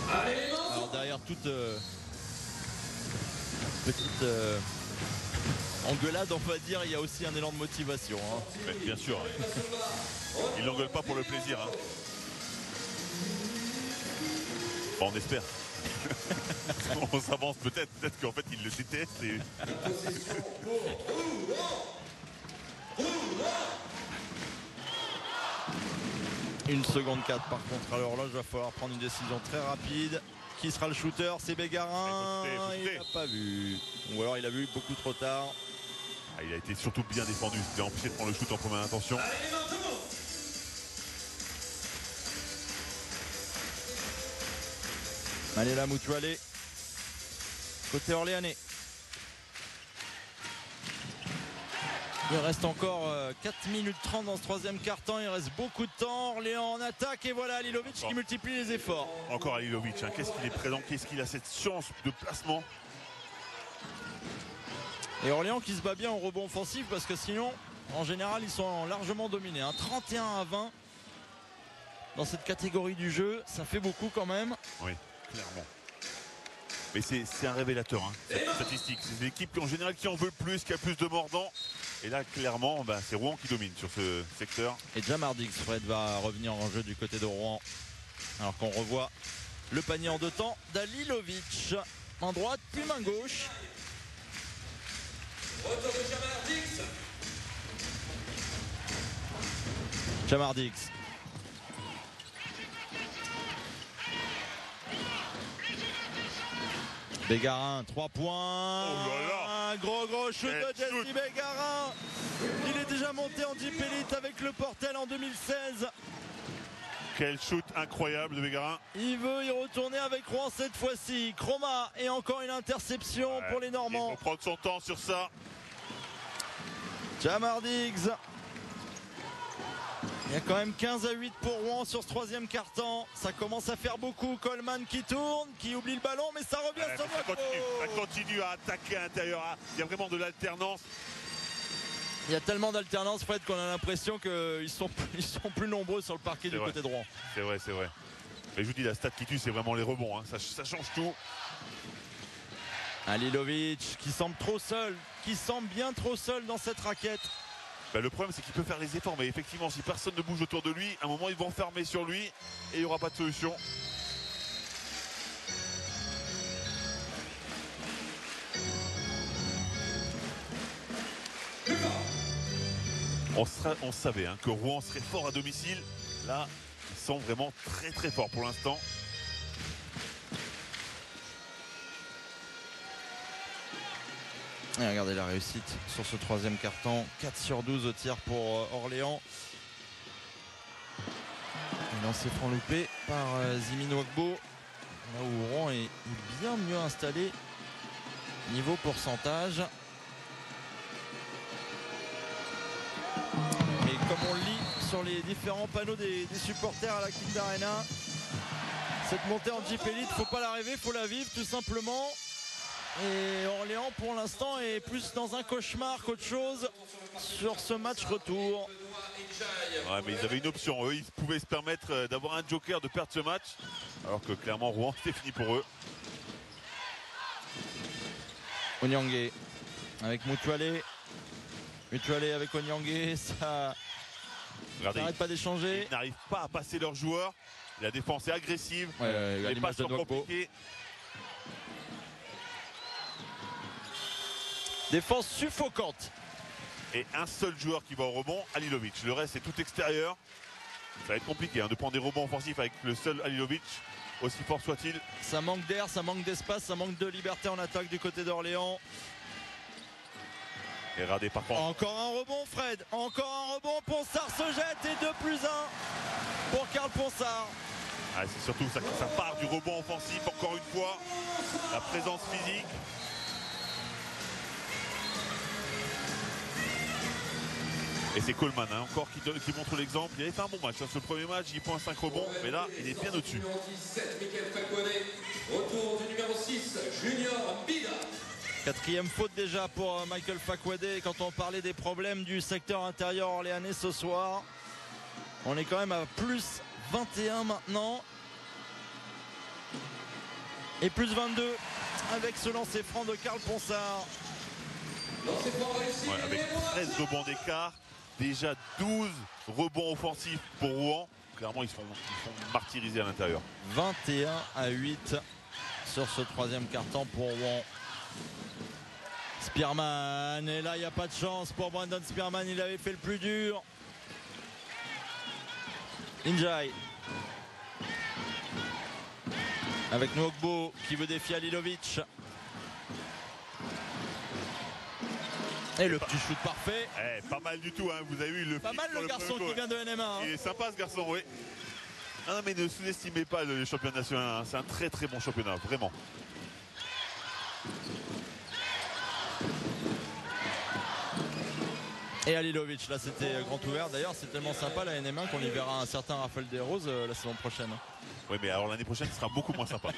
Alors derrière toute petite engueulade, on va dire, il y a aussi un élan de motivation. Mais bien sûr. Il n'engueule pas pour le plaisir. Bon, on espère. On s'avance peut-être qu'en fait il le déteste. Et... 1 seconde 4 par contre à l'horloge, va falloir prendre une décision très rapide. Qui sera le shooter? C'est Bégarin. Il n'a pas vu. Ou alors il a vu beaucoup trop tard. Il a été surtout bien défendu. Il a empêché de prendre le shoot en première intention. Allez là, Moutualé. Côté orléanais. Il reste encore 4 minutes 30 dans ce troisième quart-temps. Il reste beaucoup de temps. Orléans en attaque et voilà Halilovic qui multiplie les efforts. Encore Halilovic, hein. Qu'est-ce qu'il est présent, qu'est-ce qu'il a cette chance de placement. Et Orléans qui se bat bien au rebond offensif parce que sinon, en général, ils sont largement dominés. 31-20 dans cette catégorie du jeu, ça fait beaucoup quand même. Oui, clairement. Mais c'est un révélateur, hein, cette statistique. C'est l'équipe en général qui en veut plus, qui a plus de mordants. Et là, clairement, c'est Rouen qui domine sur ce secteur. Et Jamardix, Fred, va revenir en jeu du côté de Rouen. Alors qu'on revoit le panier en deux temps d'Halilovic. Main droite, puis main gauche. Retour de Jamardix. Jamardix. Bégarin, 3 points. Oh là là. Un gros shoot de Jesse Bégarin. Il est déjà monté en Jeep Elite avec le Portel en 2016. Quel shoot incroyable de Bégarin. Il veut y retourner avec Rouen cette fois-ci. Chroma et encore une interception pour les Normands. Il faut prendre son temps sur ça. Jamardix. Il y a quand même 15-8 pour Rouen sur ce troisième quart-temps. Ça commence à faire beaucoup. Coleman qui tourne, qui oublie le ballon, mais ça revient sur ça continue à attaquer à l'intérieur. Il y a vraiment de l'alternance. Il y a tellement d'alternance, Fred, qu'on a l'impression qu'ils sont plus nombreux sur le parquet du côté de Rouen. C'est vrai, c'est vrai. Mais je vous dis, la stat qui tue, c'est vraiment les rebonds. Hein. Ça change tout. Halilovic qui semble trop seul, qui semble bien trop seul dans cette raquette. Le problème, c'est qu'il peut faire les efforts, mais effectivement, si personne ne bouge autour de lui, à un moment, ils vont fermer sur lui et il n'y aura pas de solution. On savait que Rouen serait fort à domicile. Là, ils sont vraiment très très forts pour l'instant. Et regardez la réussite sur ce troisième carton. 4 sur 12 au tir pour Orléans. Un lancé franc loupé par Zimi Nwagbo. Là où Rouen est bien mieux installé niveau pourcentage. Et comme on le lit sur les différents panneaux des supporters à la Kinder Arena, cette montée en Jeep Elite, faut pas la rêver, faut la vivre tout simplement. Et Orléans pour l'instant est plus dans un cauchemar qu'autre chose sur ce match retour. Ouais, mais ils avaient une option, eux ils pouvaient se permettre d'avoir un joker, de perdre ce match, alors que clairement Rouen c'était fini pour eux. Onyangue avec Mutuale. Mutuale avec Onyangue, ça n'arrête pas d'échanger. Ils n'arrivent pas à passer leurs joueurs. La défense est agressive. Les passes sont compliquées. Défense suffocante. Et un seul joueur qui va au rebond, Halilovic. Le reste c'est tout extérieur. Ça va être compliqué de prendre des rebonds offensifs avec le seul Halilovic, aussi fort soit-il. Ça manque d'air, ça manque d'espace, ça manque de liberté en attaque du côté d'Orléans. Et regardez par contre. Encore un rebond, Fred. Encore un rebond. Ponsard se jette et 2+1 pour Karl Ponsard. C'est surtout ça part du rebond offensif encore une fois. La présence physique. Et c'est Coleman encore qui montre l'exemple. Il avait fait un bon match. Ce premier match, il prend 5 rebonds, mais là, il est bien au-dessus. Numéro 17, Michael Fakwade. Retour du numéro 6, Junior Mbida. Quatrième faute déjà pour Michael Fakwade. Quand on parlait des problèmes du secteur intérieur orléanais ce soir, on est quand même à plus 21 maintenant. Et plus 22 avec ce lancer franc de Karl Ponsard. Lancer franc réussi. Ouais, avec 13 rebonds d'écart. Déjà 12 rebonds offensifs pour Rouen. Clairement, ils sont martyrisés à l'intérieur. 21-8 sur ce troisième quart-temps pour Rouen. Spearman, et là il n'y a pas de chance pour Brandon Spearman, il avait fait le plus dur. Injay avec Nwagbo qui veut défier Halilovic. Et le petit shoot parfait. Pas mal du tout, vous avez vu le pas mal le garçon qui vient de NMA. Il est sympa ce garçon, oui. Non, mais ne sous-estimez pas le championnat national, c'est un très très bon championnat, vraiment. Et Halilovic, là c'était grand ouvert. D'ailleurs c'est tellement sympa la NM1 qu'on y verra un certain Raphaël Desroses la saison prochaine. Oui, mais alors l'année prochaine ce sera beaucoup moins sympa.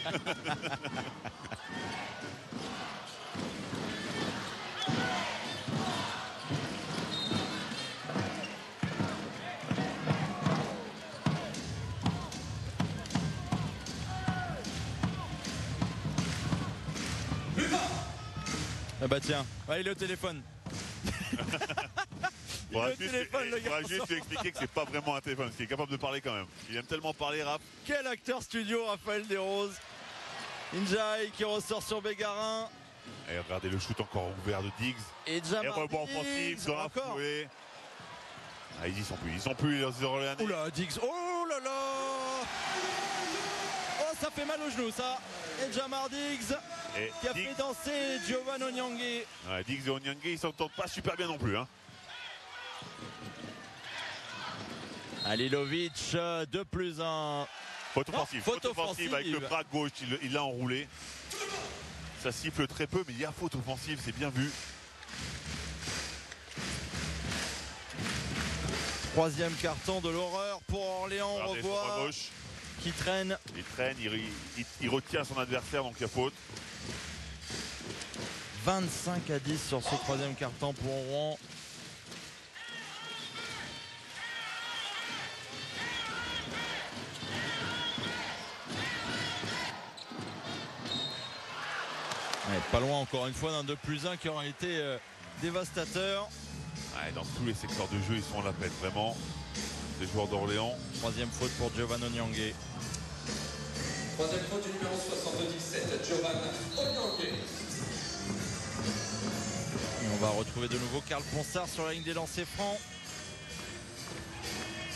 Ah bah tiens, ouais, il est au téléphone. On va juste lui expliquer que c'est pas vraiment un téléphone, parce qu'il est capable de parler quand même. Il aime tellement parler, Raph. Quel acteur studio, Raphaël Desroses. Injay qui ressort sur Bégarin. Et regardez le shoot encore ouvert de Diggs. Et rebond offensif dans la foulée. Ah, ils y sont plus les Orléanais. Oula, Diggs, oh là là. Oh, ça fait mal au genou ça. Et Jamar Diggs qui a fait danser Giovanni Onyangue. Ouais, Diggs et Onyangue, ils s'entendent pas super bien non plus. Hein. Halilovic, 2+1. Faute offensive avec le bras gauche, il l'a enroulé. Ça siffle très peu, mais il y a faute offensive, c'est bien vu. Troisième carton de l'horreur pour Orléans. On revoit qui traîne. Il traîne, il retient son adversaire, donc il y a faute. 25-10 sur ce troisième carton pour Rouen. Ouais, pas loin encore une fois d'un 2+1 qui aurait été dévastateur. Ouais, dans tous les secteurs de jeu, ils sont à la peine, vraiment. Les joueurs d'Orléans. Troisième faute pour Giovanni Onyangue. Troisième faute du numéro 77, Giovanni Onyangue. Et on va retrouver de nouveau Karl Ponsard sur la ligne des lancers francs.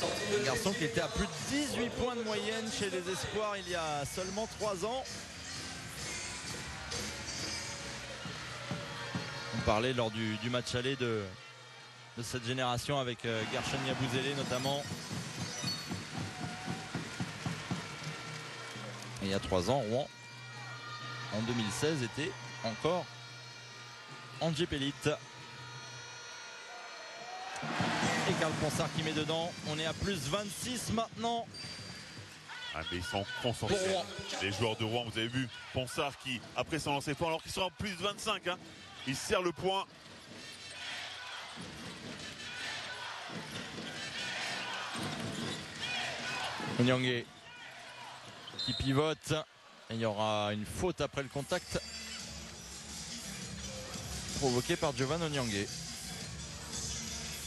Un garçon qui était à plus de 18 points de moyenne chez les Espoirs il y a seulement 3 ans. On parlait lors du match aller de cette génération avec Gershon Yabusele notamment. Et il y a 3 ans, Rouen, en 2016, était encore en JP Elite. Et Karl Ponsard qui met dedans. On est à plus 26 maintenant. Ah, mais ils sont concentrés. Les joueurs de Rouen, vous avez vu Ponsard qui, après son lancer franc, alors qu'ils sont en plus 25, hein, il serre le point. Onyangue qui pivote. Et il y aura une faute après le contact provoqué par Giovanni Onyangue.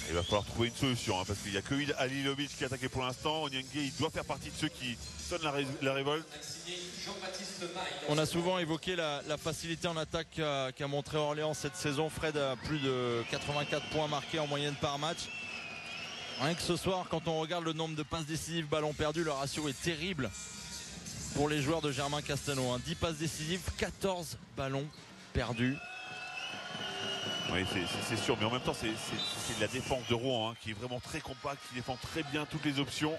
Il va falloir trouver une solution, hein, parce qu'il n'y a que Halilovic qui est attaqué pour l'instant. Onyangue, il doit faire partie de ceux qui sonnent la révolte. On a souvent évoqué la facilité en attaque qu'a montré Orléans cette saison. Fred a plus de 84 points marqués en moyenne par match. Rien que ce soir, quand on regarde le nombre de passes décisives, ballons perdus, le ratio est terrible pour les joueurs de Germain Castano. Hein. 10 passes décisives, 14 ballons perdus. Oui, c'est sûr, mais en même temps, c'est la défense de Rouen, hein, qui est vraiment très compacte, qui défend très bien toutes les options.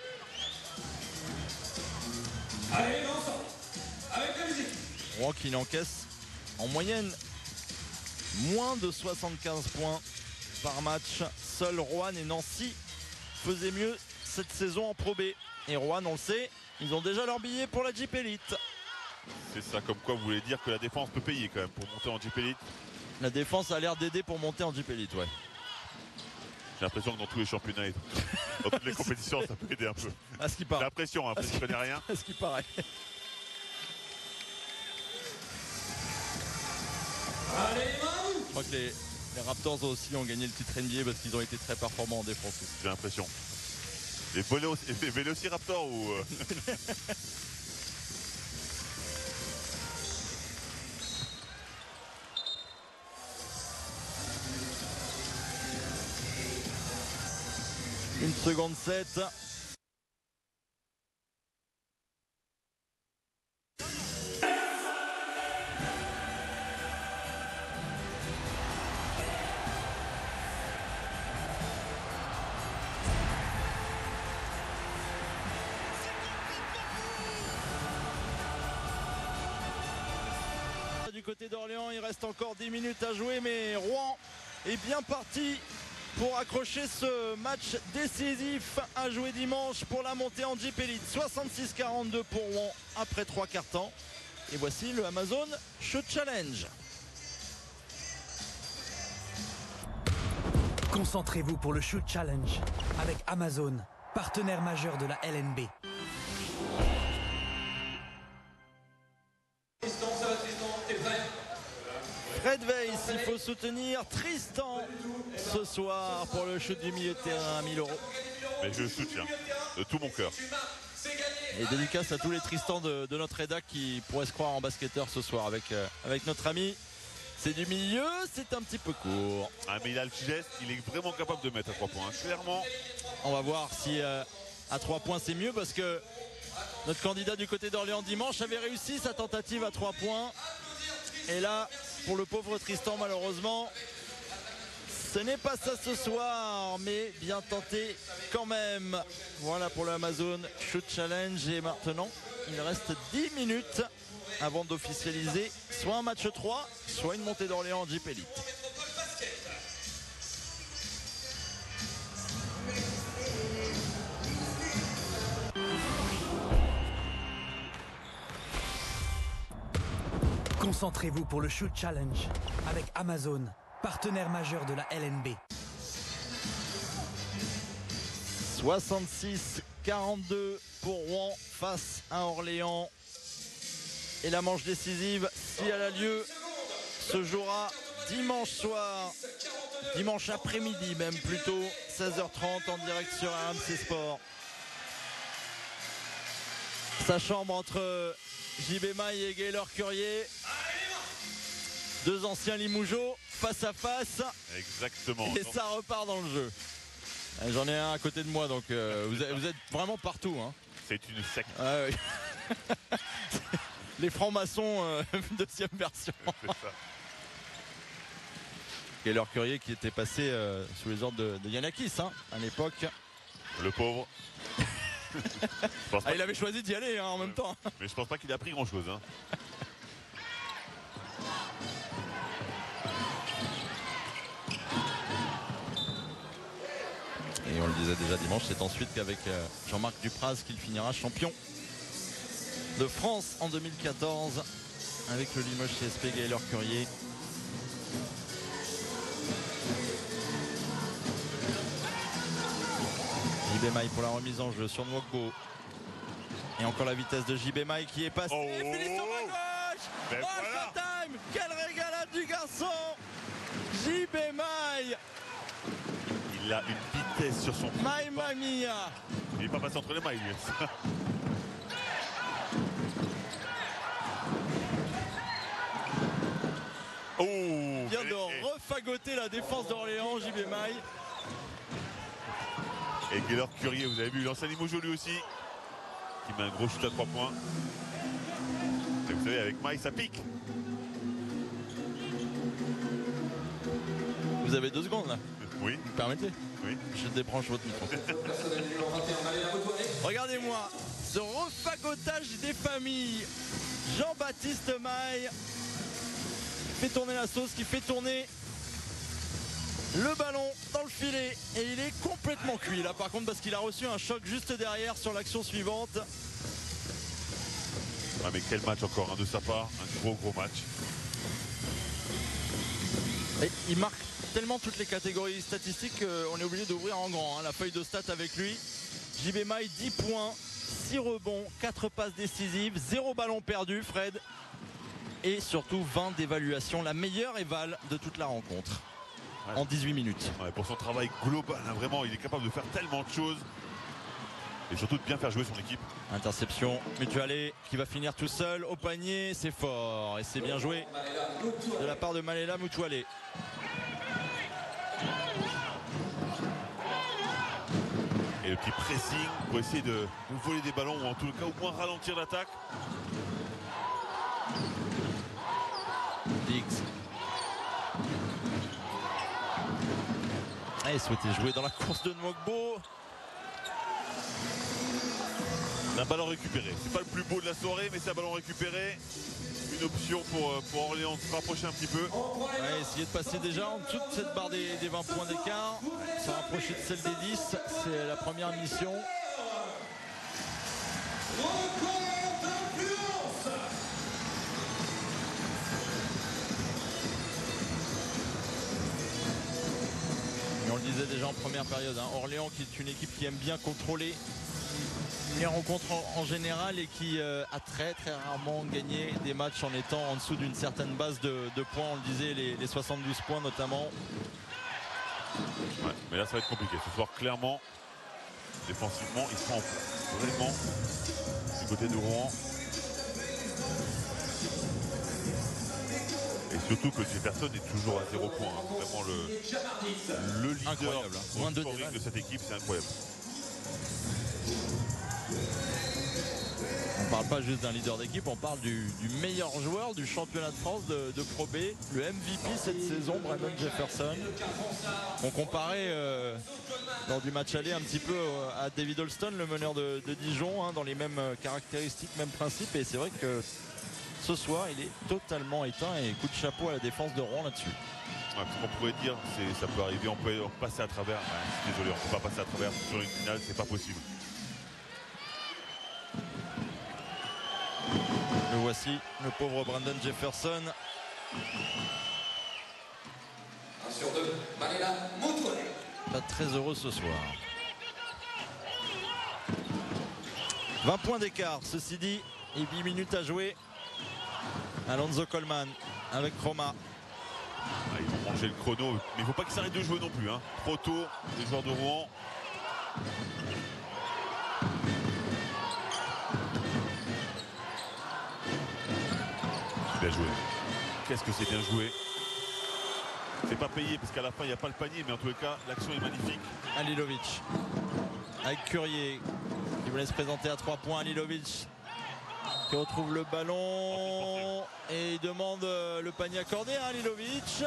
Allez, ensemble, avec la musique. Rouen qui n'encaisse en moyenne moins de 75 points par match. Seuls Roanne et Nancy faisaient mieux cette saison en Pro B. Et Roanne, on le sait, ils ont déjà leur billet pour la JP Elite. C'est ça, comme quoi vous voulez dire que la défense peut payer quand même pour monter en JP Elite. La défense a l'air d'aider pour monter en JP Elite, ouais. J'ai l'impression que dans tous les championnats et dans toutes les compétitions, ça peut aider un peu. À ce qui paraît. J'ai l'impression, hein, parce que je connais rien. À ce qui paraît. Je crois que les Raptors aussi ont gagné le titre NBA parce qu'ils ont été très performants en défense aussi. J'ai l'impression. Les Vélociraptors ou... Une seconde 7. Du côté d'Orléans, il reste encore 10 minutes à jouer, mais Rouen est bien parti pour accrocher ce match décisif à jouer dimanche pour la montée en Jeep Elite. 66-42 pour Rouen après 3 quarts temps. Et voici le Amazon Shoot Challenge. Concentrez-vous pour le Shoot Challenge avec Amazon, partenaire majeur de la LNB. Fred Weiss, il faut soutenir Tristan ce soir pour le shoot du milieu de terrain à 1000 €. Mais je le soutiens de tout mon cœur. Et dédicace à tous les Tristan de notre rédac qui pourraient se croire en basketteur ce soir avec notre ami. C'est du milieu, c'est un petit peu court. Ah, mais il a le geste, il est vraiment capable de mettre à 3 points, hein, clairement. On va voir si à 3 points c'est mieux, parce que notre candidat du côté d'Orléans dimanche avait réussi sa tentative à 3 points. Et là, pour le pauvre Tristan, malheureusement, ce n'est pas ça ce soir, mais bien tenté quand même. Voilà pour le Amazon Shoot Challenge. Et maintenant, il reste 10 minutes avant d'officialiser soit un match 3, soit une montée d'Orléans en Jeep Elite. Concentrez-vous pour le Shoot Challenge avec Amazon, partenaire majeur de la LNB. 66-42 pour Rouen face à Orléans. Et la manche décisive, si elle a lieu, se jouera dimanche soir, dimanche après-midi même plutôt, 16h30 en direct sur RMC Sport. Sa chambre entre JB Maille et Gaylor Curier. Deux anciens Limougeaux face à face. Exactement. Et ça repart dans le jeu. J'en ai un à côté de moi, donc vous êtes vraiment partout. Hein. C'est une secte. Ah, oui. Les francs-maçons, deuxième version. C'est ça. Gaylor Curier qui était passé sous les ordres de Yanakis hein, à l'époque. Le pauvre. Il avait choisi d'y aller hein, en même temps. Mais je pense pas qu'il a pris grand chose. Hein. Et on le disait déjà dimanche, c'est ensuite qu'avec Jean-Marc Dupraz qu'il finira champion de France en 2014 avec le Limoges CSP Gaylor Curier. JB Maille pour la remise en jeu sur Nwokbo. Et encore la vitesse de JB Maille qui est passé. Et Philippe sur la gauche. Ben voilà. Showtime. Quelle régalade du garçon. JB Maille. Il a une vitesse sur son Maille Mamia. Il n'est pas passé entre les mailles. Lui. Oh, il vient de refagoter la défense d'Orléans, JB Maille. Et Gaylor Curier, vous avez vu, l'ancien Limoges lui aussi, qui met un gros shoot à 3 points. Et vous savez, avec Maille, ça pique. Vous avez 2 secondes là. Oui. Vous me permettez? Oui. Je débranche votre micro. Regardez-moi ce refagotage des familles. Jean-Baptiste Maille fait tourner la sauce, qui fait tourner le ballon dans le filet. Et il est complètement cuit là par contre, parce qu'il a reçu un choc juste derrière sur l'action suivante. Ah mais quel match encore hein, de sa part. Un gros match. Et il marque tellement toutes les catégories statistiques qu'on est obligé d'ouvrir en grand hein, la feuille de stats avec lui. JB Maille, 10 points, 6 rebonds, 4 passes décisives, 0 ballon perdu, Fred. Et surtout 20 d'évaluation, la meilleure éval de toute la rencontre. Ouais. En 18 minutes. Ouais, pour son travail global, hein, vraiment, il est capable de faire tellement de choses. Et surtout de bien faire jouer son équipe. Interception, Mutualé qui va finir tout seul au panier, c'est fort. Et c'est bien joué de la part de Malela Mutualé. Et le petit pressing pour essayer de voler des ballons ou en tout cas au moins ralentir l'attaque. Diggs. Et souhaitait jouer dans la course de Nwokbo. Un ballon récupéré. C'est pas le plus beau de la soirée, mais c'est un ballon récupéré. une option pour Orléans de se rapprocher un petit peu. Ouais, essayer de passer déjà en dessous de cette barre des 20 points d'écart, se rapprocher de celle des 10, c'est la première mission. Et on le disait déjà en première période, hein, Orléans qui est une équipe qui aime bien contrôler les rencontres en général et qui a très rarement gagné des matchs en étant en dessous d'une certaine base de points. On le disait, les 72 points notamment. Ouais, mais là ça va être compliqué. Ce soir clairement, défensivement, ils seront vraiment du côté de Rouen. Et surtout que Jefferson est toujours à 0 points. Hein. Vraiment le leader de cette équipe, c'est incroyable. On parle pas juste d'un leader d'équipe, on parle du meilleur joueur du championnat de France de Pro B, le MVP cette saison, Brandon Jefferson. On comparait lors du match aller un petit peu à David Holston, le meneur de Dijon, hein, dans les mêmes caractéristiques, mêmes principes. Et c'est vrai que ce soir, il est totalement éteint et coup de chapeau à la défense de Rouen là-dessus. Ouais, ce qu'on pourrait dire, ça peut arriver, on peut passer à travers. Ouais, désolé, on ne peut pas passer à travers sur une finale, c'est pas possible. Le voici, le pauvre Brandon Jefferson. 1 sur 2, Malela Moutouré. Pas très heureux ce soir. 20 points d'écart, ceci dit, et 8 minutes à jouer. Alonso Coleman avec Roma. Ils vont manger le chrono, mais il ne faut pas qu'ils s'arrêtent de jouer non plus. Hein. Trop tôt, les joueurs de Rouen. Bien joué. Qu'est-ce que c'est bien joué. C'est pas payé parce qu'à la fin il n'y a pas le panier, mais en tous les cas l'action est magnifique. Alilovic avec Curier qui voulait se présenter à 3 points. Alilovic qui retrouve le ballon et il demande le panier accordé à Alilovic.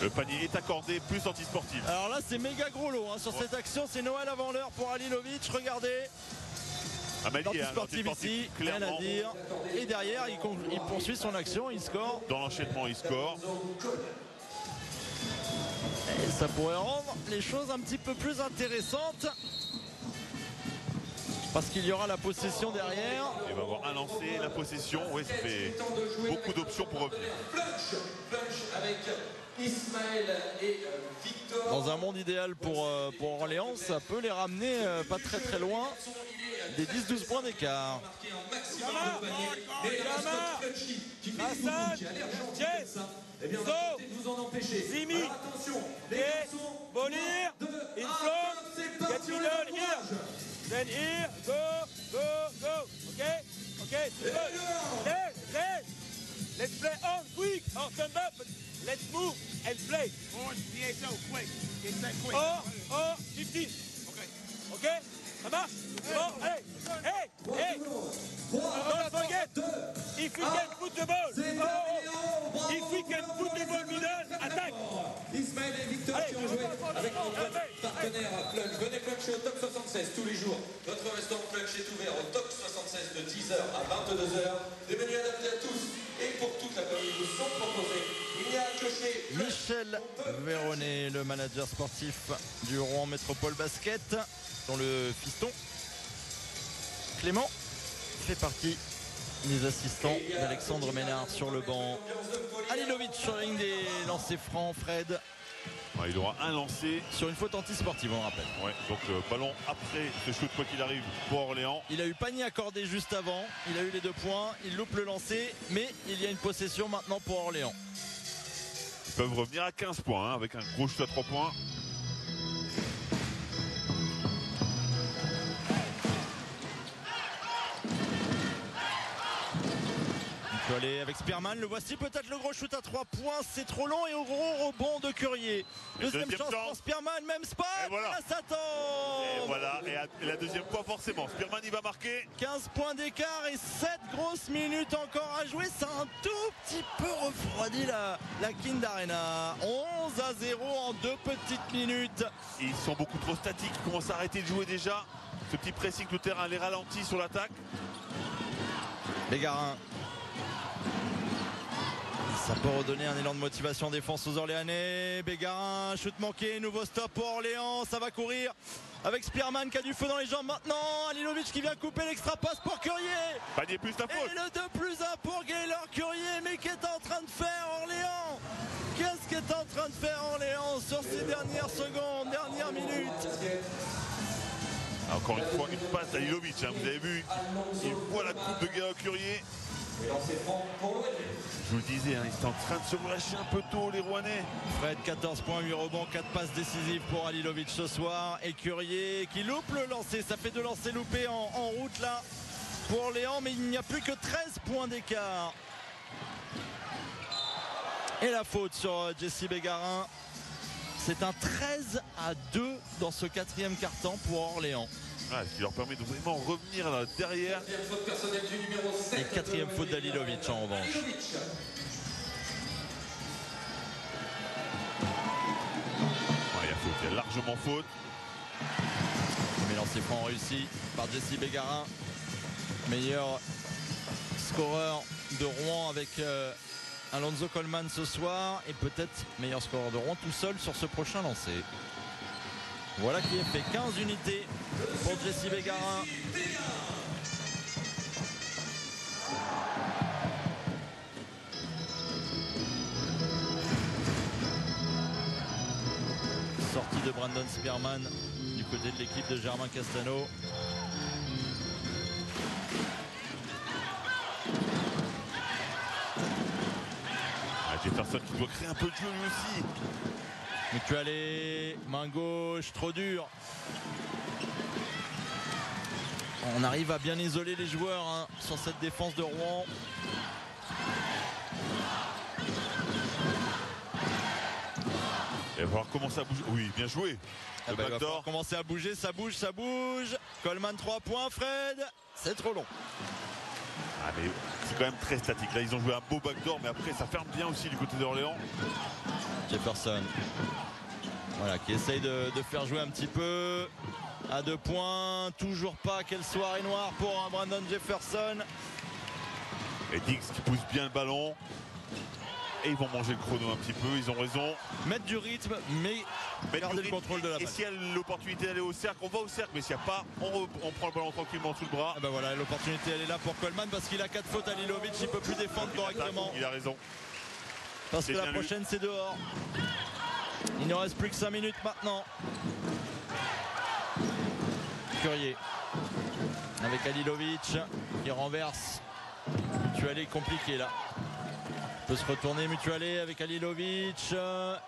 Le panier est accordé, plus anti-sportif. Alors là c'est méga gros lot hein, sur cette action, c'est Noël avant l'heure pour Alilovic. Regardez. Sportif ici, rien à dire. Et derrière, il poursuit son action, il score. Dans l'enchaînement, il score. Et ça pourrait rendre les choses un petit peu plus intéressantes. Parce qu'il y aura la possession derrière. Il va avoir un lancer, la possession. Oui, ça fait beaucoup d'options pour revenir. Avec Ismaël et Victor. Dans un monde idéal pour Orléans, ça peut les ramener pas très loin des 10-12 points d'écart. Hassan, Jess, Zo, Zimi, Bonir, Inflon, get middle here, then here, go, okay, it's good. Let's play on quick, or stand up, let's move and play. Or 15, okay, ça marche? Bon, hey, don't forget, if we can put the ball, if we can put the ball middle, attaque. Ismaël et Victor qui ont joué avec notre partenaire Plunge. Venez pluncher au Top 76 tous les jours. Notre restaurant Plunge est ouvert au Top 76 de 10h à 22h. Des menus adaptés à tous et pour toute la famille vous sont proposés. Il y a un clocher. Michel Véronnet, le manager sportif du Rouen Métropole Basket, dont le fiston Clément fait partie des assistants d'Alexandre Ménard sur le banc. Alilovic sur la ligne des lancers francs, Fred. Ouais, il aura un lancé. Sur une faute anti-sportive, on rappelle. Ouais, donc ballon après ce shoot quoi qu'il arrive pour Orléans. Il a eu panier accordé juste avant. Il a eu les 2 points. Il loupe le lancer. Mais il y a une possession maintenant pour Orléans. Ils peuvent revenir à 15 points hein, avec un gros shoot à 3 points. Aller avec Spearman, le voici peut-être le gros shoot à 3 points, c'est trop long et au gros rebond de Curier. Deuxième chance pour Spearman, même spot, voilà. Ça tombe. Et voilà, et la deuxième fois forcément, Spearman il va marquer. 15 points d'écart et 7 grosses minutes encore à jouer, ça a un tout petit peu refroidi la Kind Arena. 11-0 en 2 petites minutes. Ils sont beaucoup trop statiques, ils commencent à arrêter de jouer déjà. Ce petit pressing tout terrain les ralentit sur l'attaque. Bégarin Ça peut redonner un élan de motivation en défense aux Orléanais. Bégarin, shoot manqué, nouveau stop pour Orléans. Ça va courir avec Spearman qui a du feu dans les jambes maintenant. Halilovic qui vient couper l'extra passe pour Currier. Panier plus la faute. Et le 2+1 pour Gaylor Currier. Mais qu'est en train de faire Orléans? Qu'est-ce qu'est en train de faire Orléans sur ces dernières secondes, dernières minutes? Encore une fois, une passe d'Halilovic. Vous avez vu, il voit la coupe de Gaylor Currier. Je vous le disais, ils sont en train de se relâcher un peu tôt, les Rouennais. Fred, 14 points, 8 rebonds, 4 passes décisives pour Halilovic ce soir. Et Currier qui loupe le lancer. Ça fait 2 lancers loupés en route là pour Orléans, mais il n'y a plus que 13 points d'écart. Et la faute sur Jesse Bégarin. C'est un 13-2 dans ce 4e quart-temps pour Orléans. Ah, ce qui leur permet de vraiment revenir là derrière. Et 4e faute d'Halilovic en revanche. Il y a faute, il y a largement faute. Mais lancé franc réussi par Jesse Bégarin. Meilleur scoreur de Rouen avec Alonso Coleman ce soir. Et peut-être meilleur scoreur de Rouen tout seul sur ce prochain lancer. Voilà qui est fait, 15 unités pour Jesse Bégarin. Sortie de Brandon Spearman du côté de l'équipe de Germain Castano. Jefferson qui doit créer un peu de jeu lui aussi. Mutualé, main gauche, trop dur. On arrive à bien isoler les joueurs sur cette défense de Rouen. Il va falloir commencer à bouger. Oui, bien joué. Il va falloir commencer à bouger, ça bouge, ça bouge. Coleman 3 points, Fred. C'est trop long. Ah mais c'est quand même très statique. Là ils ont joué un beau backdoor, mais après ça ferme bien aussi du côté d'Orléans. Jefferson. Voilà, qui essaye de faire jouer un petit peu. À 2 points. Toujours pas. Quelle soirée noire pour Brandon Jefferson. Et Diggs qui pousse bien le ballon. Et ils vont manger le chrono un petit peu, ils ont raison. Mettre du rythme, mais garder le contrôle de la balle. Et s'il y a l'opportunité d'aller au cercle, on va au cercle, mais s'il n'y a pas, on prend le ballon tranquillement sous le bras. Ah ben voilà, l'opportunité elle est là pour Coleman parce qu'il a 4 fautes à Halilovic, il ne peut plus défendre correctement. Il a raison. Parce que la prochaine c'est dehors. Il ne reste plus que 5 minutes maintenant. Currier avec Halilovic qui renverse. Mutualé compliqué là. Peut se retourner Mutualé avec Halilovic. Il a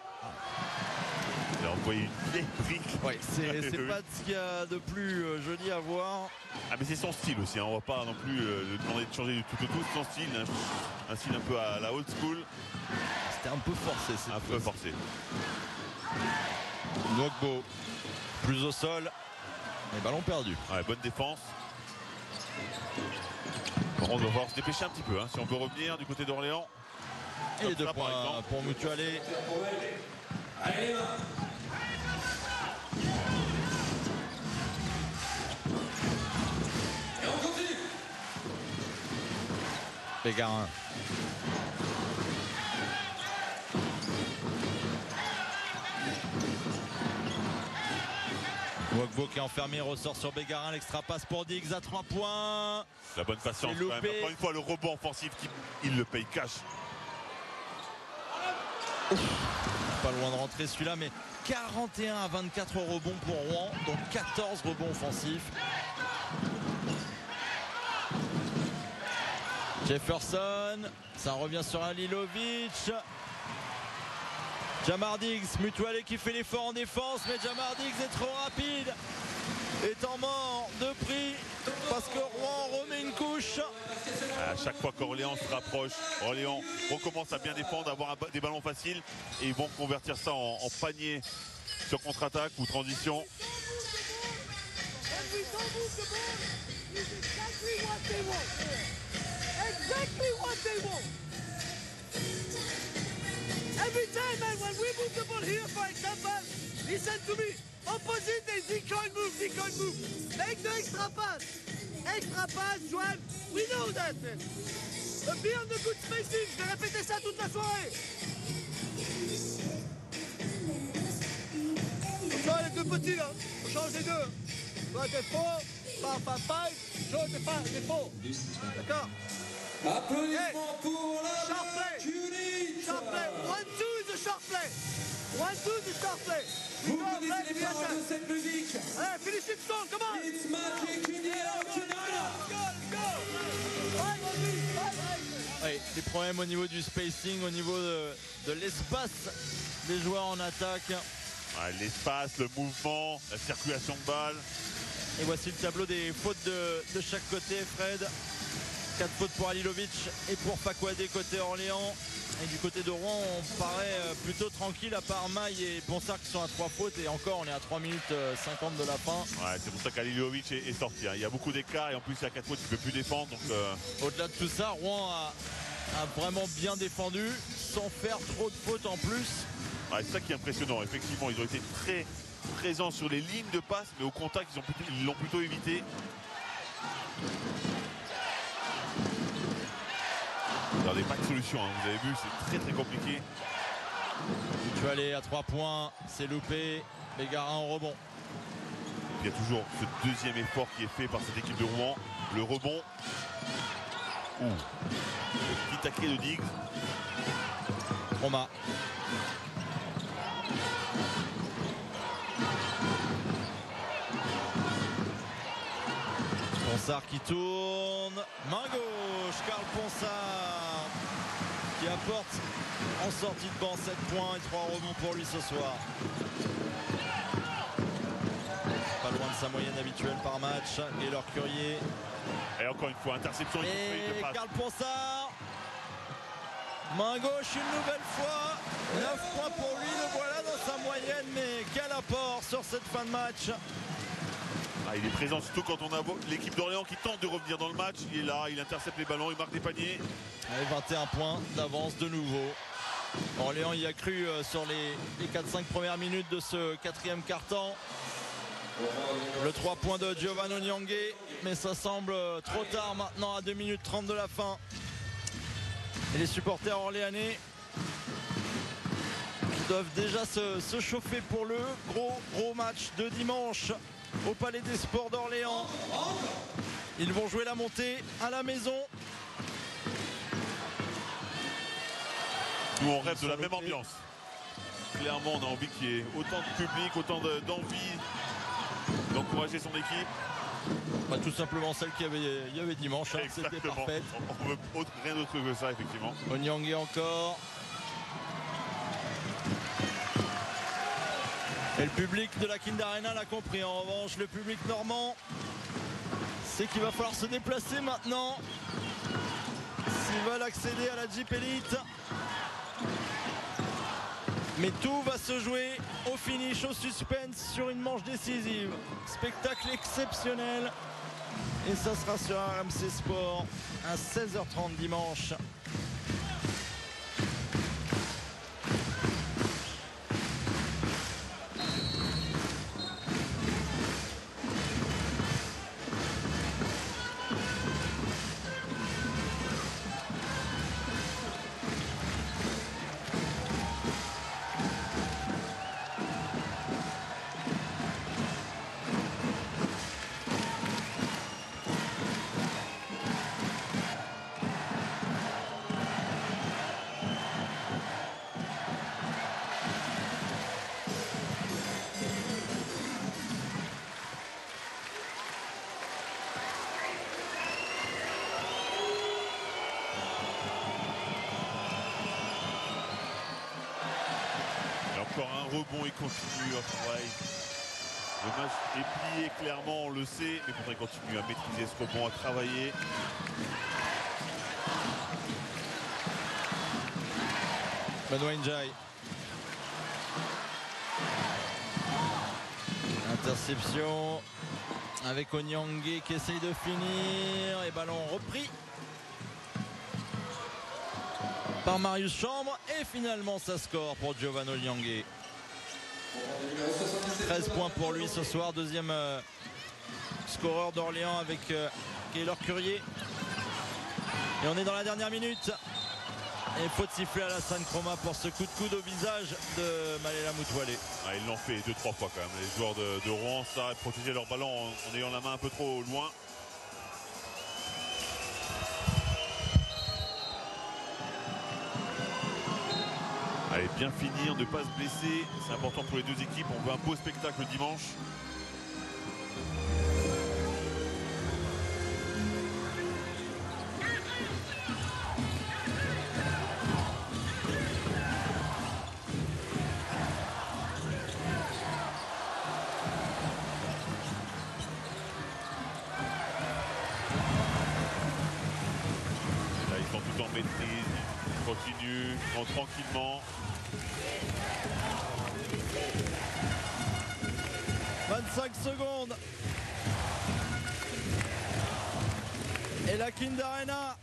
envoyé une électrique. Ouais, c'est pas ce qu'il y a de plus joli à voir. Ah mais c'est son style aussi, on va pas non plus lui demander de changer du tout au tout, son style, un style un peu à la old school. C'était un peu forcé. Un peu forcé. Nwogbo plus au sol. Et ballon perdu. Ouais, bonne défense. Bon, on va devoir se dépêcher un petit peu si on veut revenir du côté d'Orléans. Et les 2 points pour Mutualé. Allez, et on continue. Bégarin. Nwogbo qui est enfermé, ressort sur Bégarin, l'extra passe pour Diggs à 3 points. La bonne patience quand même. Encore une fois le rebond offensif, il le paye cash. Pas loin de rentrer celui-là, mais 41 à 24 rebonds pour Rouen, donc 14 rebonds offensifs. Jefferson, ça revient sur Halilovic. Jamar Diggs, Mutualé qui fait l'effort en défense, mais Jamar Diggs est trop rapide. Est en mort de prix parce que Rouen remet une couche. À chaque fois qu'Orléans se rapproche, Orléans recommence à bien défendre, à avoir des ballons faciles et ils vont convertir ça en panier sur contre-attaque ou transition. Every time, man, when we move the ball here, for example, listen to me. Opposite is decoy move. Make the extra pass, Joel. We know that, man. Be on the good spacing. Je vais répéter ça toute la soirée. Bonsoir les deux petits là. On change les deux. Toi t'es faux, pas five. Joe t'es pas, t'es faux. D'accord. Applaudissements pour la Sharp play. Sharp play. 1-2 is a sharp play. 1-2 is a sharp play. Vous connaissez les paroles de cette musique. Allez, finish it strong, come on. It's Magic Indiana. Oui, des problèmes au niveau du spacing, au niveau de l'espace des joueurs en attaque. Ouais, l'espace, le mouvement, la circulation de balles. Et voici le tableau des fautes de chaque côté, Fred. 4 fautes pour Halilovic et pour Pakwade côté Orléans. Et du côté de Rouen, on paraît plutôt tranquille, à part Maille et Ponsard qui sont à 3 fautes. Et encore, on est à 3 minutes 50 de la fin. Ouais, c'est pour ça qu'Halilovic est sorti. Hein. Il y a beaucoup d'écart et en plus, il y a 4 fautes, il ne peut plus défendre. Donc, au-delà de tout ça, Rouen a vraiment bien défendu, sans faire trop de fautes en plus. Ouais, c'est ça qui est impressionnant. Effectivement, ils ont été très présents sur les lignes de passe, mais au contact, ils l'ont plutôt évité. Regardez, pas de solution, hein. Vous avez vu, c'est très très compliqué. Tu vas aller à 3 points, c'est loupé. Bégarin en rebond. Il y a toujours ce deuxième effort qui est fait par cette équipe de Rouen. Le rebond. Ouh. Le petit taquet de Diggs. Roma. Ponsard qui tourne. Main gauche, Karl Ponsard qui apporte en sortie de banc 7 points et 3 rebonds pour lui ce soir. Pas loin de sa moyenne habituelle par match. Gaylor Curier. Et encore une fois, interception. Et Karl Ponsard. Main gauche une nouvelle fois. 9 points pour lui. Le voilà dans sa moyenne. Mais quel apport sur cette fin de match. Ah, il est présent surtout quand on a l'équipe d'Orléans qui tente de revenir dans le match. Il est là, il intercepte les ballons, il marque des paniers. Allez, 21 points d'avance de nouveau. Orléans y a cru sur les 4-5 premières minutes de ce quatrième quart-temps. Le 3 points de Giovanni Onyangé, mais ça semble trop tard maintenant à 2 minutes 30 de la fin. Et les supporters orléanais qui doivent déjà se chauffer pour le gros match de dimanche au Palais des Sports d'Orléans. Ils vont jouer la montée à la maison. Nous on rêve de la même ambiance. Clairement on a envie qu'il y ait autant de public, autant d'envie d'encourager son équipe. Bah, tout simplement celle qu'il y avait dimanche, hein, c'était parfait. On veut rien d'autre que ça effectivement. Onyangé encore. Et le public de la Kind Arena l'a compris. En revanche, le public normand, c'est qu'il va falloir se déplacer maintenant s'ils veulent accéder à la Jeep Elite. Mais tout va se jouer au finish, au suspense, sur une manche décisive. Spectacle exceptionnel. Et ça sera sur RMC Sport à 16h30 dimanche. Encore un rebond, il continue à travailler. Le match est plié clairement, on le sait, mais pourtant il continue à maîtriser ce rebond, à travailler. Benoît Ndiaye. Interception avec Onyangé qui essaye de finir et ballon repris par Marius Chambre et finalement ça score pour Giovanni Onyangé. 13 points pour lui ce soir, deuxième scoreur d'Orléans avec Gaylor Curier. Et on est dans la dernière minute. Et faute siffler à la Sainte-Chroma pour ce coup de coude au visage de Malela Moutoualé. Ah, ils l'ont fait 2-3 fois quand même. Les joueurs de Rouen, ça, protéger leur ballon en ayant la main un peu trop loin. Allez, bien finir, ne pas se blesser. C'est important pour les deux équipes. On veut un beau spectacle dimanche. Là, ils sont tout en maîtrise. Ils continuent, ils vont tranquillement. 25 secondes. Et la Kinder Arena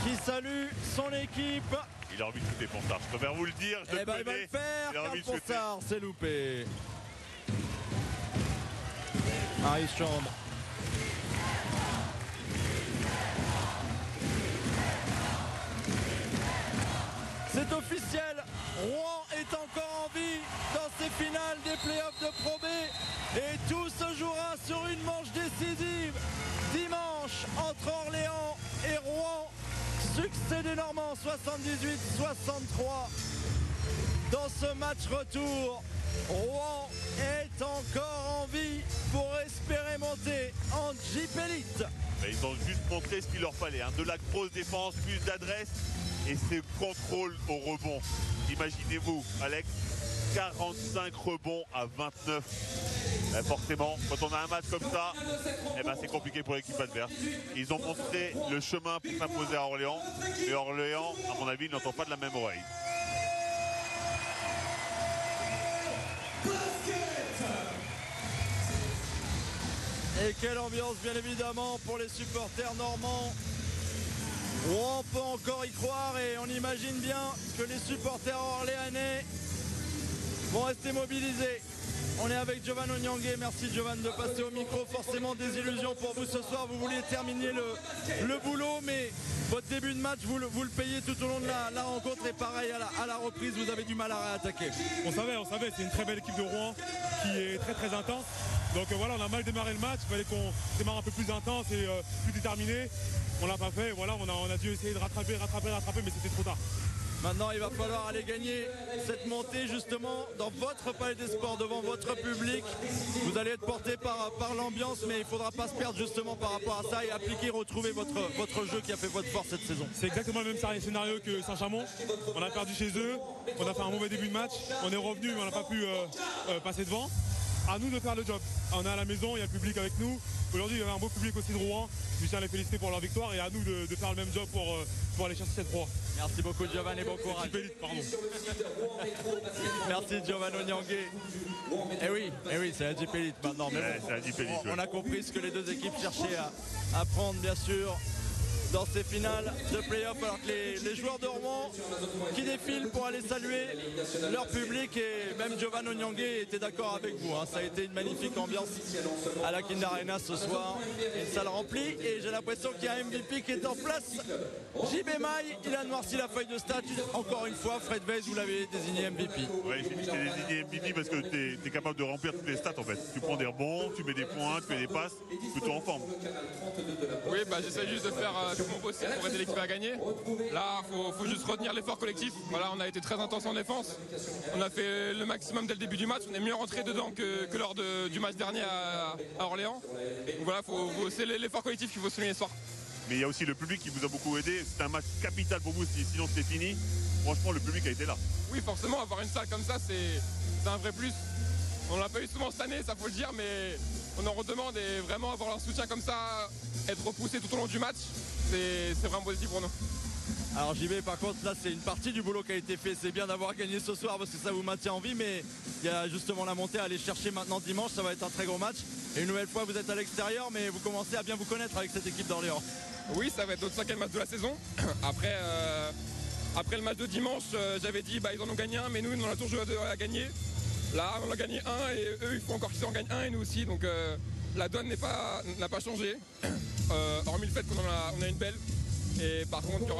qui salue son équipe. Il a envie de shooter Ponsard. Je préfère vous le dire. Je Eh ben il va le faire. Il a envie de shooter. Ponsard, c'est loupé. Harry Chambre. C'est officiel, Rouen est encore en vie dans ces finales des playoffs de Pro B et tout se jouera sur une manche décisive dimanche entre Orléans et Rouen. Succès des Normands 78-63 dans ce match retour. Rouen est encore en vie pour espérer monter en Jeep Elite. Ils ont juste montré ce qu'il leur fallait. De la grosse défense, plus d'adresse et ce contrôle au rebond. Imaginez-vous, Alex, 45 rebonds à 29. Forcément, quand on a un match comme ça, c'est compliqué pour l'équipe adverse. Ils ont montré le chemin pour s'imposer à Orléans. Et Orléans, à mon avis, n'entend pas de la même oreille. Et quelle ambiance bien évidemment pour les supporters normands. On peut encore y croire et on imagine bien que les supporters orléanais vont rester mobilisés. On est avec Giovan Onyangue, merci Giovan de passer au micro. Forcément des illusions pour vous ce soir, vous vouliez terminer le boulot, mais votre début de match vous le payez tout au long de la rencontre et pareil à la reprise vous avez du mal à réattaquer. On savait, c'est une très belle équipe de Rouen qui est très très intense. Donc voilà, on a mal démarré le match, il fallait qu'on démarre un peu plus intense et plus déterminé. On l'a pas fait, voilà, on a dû essayer de rattraper, mais c'était trop tard. Maintenant, il va falloir aller gagner cette montée justement dans votre palais des sports, devant votre public. Vous allez être porté par l'ambiance, mais il ne faudra pas se perdre justement par rapport à ça et appliquer, retrouver votre jeu qui a fait votre force cette saison. C'est exactement le même scénario que Saint-Chamond. On a perdu chez eux, on a fait un mauvais début de match, on est revenu, mais on n'a pas pu passer devant. À nous de faire le job. On est à la maison, il y a le public avec nous. Aujourd'hui, il y avait un beau public aussi de Rouen. Je tiens à les féliciter pour leur victoire et à nous de faire le même job pour aller chercher cette proie. Merci beaucoup Giovan et bon courage. Merci Giovan Onyangue. Eh oui, c'est la Jeep Elite maintenant. Mais bon, on a compris ce que les deux équipes cherchaient à prendre bien sûr dans ces finales de play-off, alors que les joueurs de Rouen qui défilent pour aller saluer leur public, et même Giovan Onyangue était d'accord avec vous. Ça a été une magnifique ambiance à la Kinder Arena ce soir, une salle remplie, et j'ai l'impression qu'il y a un MVP qui est en place. JB Maille, il a noirci la feuille de stats. Encore une fois, Fred Weiss, vous l'avez désigné MVP. Oui, je t'ai désigné MVP parce que tu es capable de remplir toutes les stats en fait. Tu prends des rebonds, tu mets des points, tu fais des passes, plutôt en forme. Oui, j'essaie juste de faire tout mon possible pour aider l'équipe à gagner. Là, faut juste retenir l'effort collectif. Voilà, on a été très intense en défense. On a fait le maximum dès le début du match. On est mieux rentré dedans que lors du match dernier à Orléans. Donc voilà, c'est l'effort collectif qu'il faut souligner ce soir. Mais il y a aussi le public qui vous a beaucoup aidé. C'est un match capital pour vous, sinon c'était fini. Franchement, le public a été là. Oui, forcément, avoir une salle comme ça, c'est un vrai plus. On l'a pas eu souvent cette année, ça faut le dire, mais on en redemande, et vraiment avoir leur soutien comme ça, être repoussé tout au long du match, c'est vraiment positif pour nous. Alors JB, par contre, là c'est une partie du boulot qui a été fait. C'est bien d'avoir gagné ce soir parce que ça vous maintient en vie, mais il y a justement la montée à aller chercher maintenant dimanche. Ça va être un très gros match. Et une nouvelle fois, vous êtes à l'extérieur, mais vous commencez à bien vous connaître avec cette équipe d'Orléans. Oui, ça va être notre 5e match de la saison. Après le match de dimanche, j'avais dit ils en ont gagné un, mais nous on en a toujours à gagner. Là, on en a gagné un et eux, il faut encore qu'ils en gagnent un et nous aussi. Donc la donne n'a pas changé, hormis le fait qu'on a une belle. Et par contre,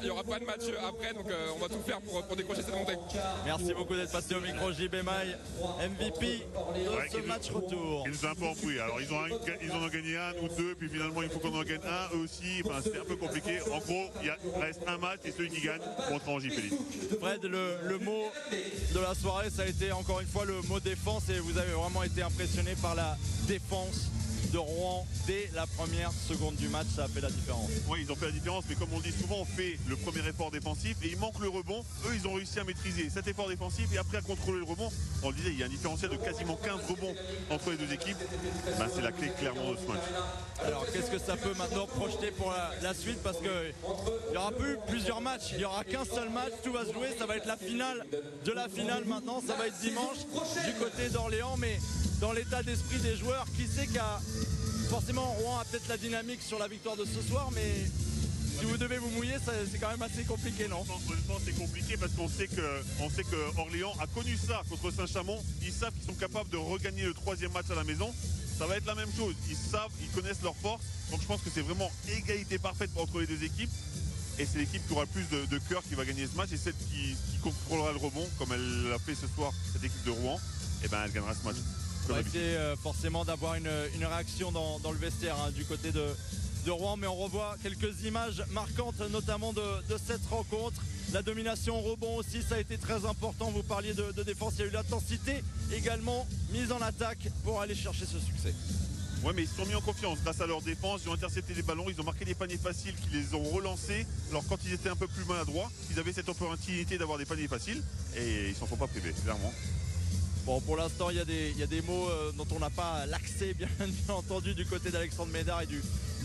il y aura pas de match après, donc on va tout faire pour décrocher cette montée. Merci beaucoup d'être passé au micro, JB Maille, MVP de ce match retour. Ils nous ont un peu embrouillé. Alors ils en ont gagné un ou deux, puis finalement il faut qu'on en gagne un eux aussi. Enfin, c'était un peu compliqué. En gros, il reste un match et celui qui gagne monte en JP Elite. Fred, le mot de la soirée, ça a été encore une fois le mot défense, et vous avez vraiment été impressionné par la défense de Rouen dès la première seconde du match. Ça a fait la différence. Oui, ils ont fait la différence, mais comme on dit souvent, on fait le premier effort défensif et il manque le rebond. Eux, ils ont réussi à maîtriser cet effort défensif et après à contrôler le rebond. On le disait, il y a un différentiel de quasiment 15 rebonds entre les deux équipes. Ben, c'est la clé clairement de ce match. Alors qu'est-ce que ça peut maintenant projeter pour la suite, parce qu'il n'y aura plus plusieurs matchs, il n'y aura qu'un seul match, tout va se jouer, ça va être la finale de la finale maintenant, ça va être dimanche du côté d'Orléans, mais dans l'état d'esprit des joueurs, qui sait qu'à forcément Rouen a peut-être la dynamique sur la victoire de ce soir, mais si vous devez vous mouiller, c'est quand même assez compliqué, non? Honnêtement, c'est compliqué parce qu'on sait que Orléans a connu ça contre Saint-Chamond. Ils savent qu'ils sont capables de regagner le troisième match à la maison. Ça va être la même chose. Ils savent, ils connaissent leurs forces. Donc je pense que c'est vraiment égalité parfaite entre les deux équipes. Et c'est l'équipe qui aura le plus de cœur qui va gagner ce match. Et celle qui contrôlera le rebond, comme elle l'a fait ce soir, cette équipe de Rouen, et ben elle gagnera ce match. On va essayer forcément d'avoir une réaction dans le vestiaire du côté de Rouen, mais on revoit quelques images marquantes notamment de cette rencontre. La domination au rebond aussi, ça a été très important. Vous parliez de défense, il y a eu l'intensité également mise en attaque pour aller chercher ce succès. Ouais, mais ils se sont mis en confiance grâce à leur défense. Ils ont intercepté des ballons, ils ont marqué des paniers faciles qui les ont relancés. Alors quand ils étaient un peu plus maladroits, ils avaient cette opportunité d'avoir des paniers faciles et ils s'en sont pas privés, clairement. Bon, pour l'instant, il y a des mots dont on n'a pas l'accès, bien entendu, du côté d'Alexandre Ménard et du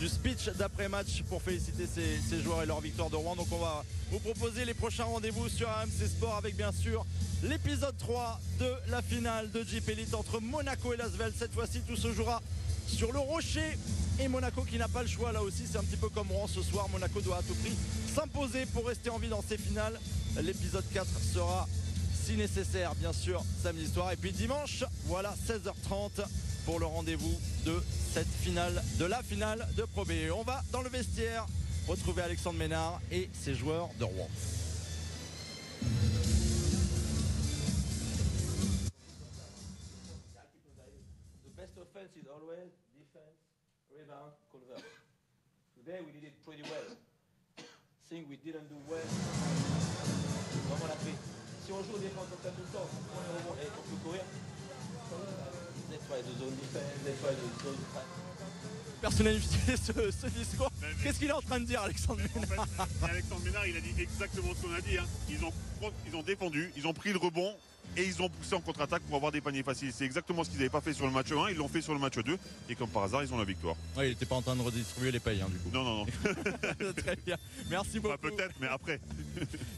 speech d'après-match pour féliciter ces joueurs et leur victoire de Rouen. Donc on va vous proposer les prochains rendez-vous sur RMC Sport avec bien sûr l'épisode 3 de la finale de JP Elite entre Monaco et Lasvel. Cette fois-ci, tout se jouera sur le Rocher et Monaco qui n'a pas le choix là aussi. C'est un petit peu comme Rouen ce soir. Monaco doit à tout prix s'imposer pour rester en vie dans ces finales. L'épisode 4 sera, si nécessaire, bien sûr, samedi soir. Et puis dimanche, voilà, 16h30 pour le rendez-vous de cette finale, de la finale de Pro B. On va dans le vestiaire retrouver Alexandre Ménard et ses joueurs de Rouen. The best offense is always defense, rebound, convert. Today we did it pretty well. Think we didn't do well. Vraiment la clé. Si on joue au défense comme ça tout le temps, on prend les rebonds et on peut courir. Let's try the zone defense, let's try the zone defense. Personnalifier ce discours. Qu'est-ce qu'il est en train de dire, Alexandre Ménard? En fait, Alexandre Ménard, il a dit exactement ce qu'on a dit. Hein. Ils ont défendu, ils ont pris le rebond et ils ont poussé en contre-attaque pour avoir des paniers faciles. C'est exactement ce qu'ils n'avaient pas fait sur le match 1, ils l'ont fait sur le match 2 et comme par hasard, ils ont la victoire. Ouais, il n'était pas en train de redistribuer les payes du coup. Non. Très bien. Merci beaucoup. Bah, peut-être, mais après.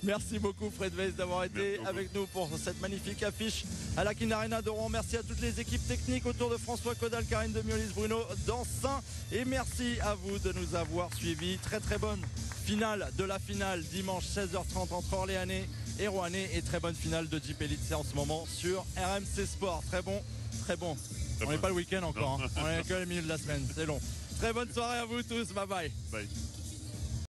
Merci beaucoup Fred Weiss d'avoir été avec nous pour cette magnifique affiche à la Kin Arena de Rouen. Merci à toutes les équipes techniques autour de François Caudal, Karine Demiolis, Bruno Dancin. Et merci à vous de nous avoir suivis. Très très bonne finale de la finale dimanche 16h30 entre Orléanais et Rouennais. Et très bonne finale de JP Elite en ce moment sur RMC Sport. Très bon. On n'est pas le week-end encore. On est que le milieu de la semaine. C'est long. Très bonne soirée à vous tous. Bye bye. Bye.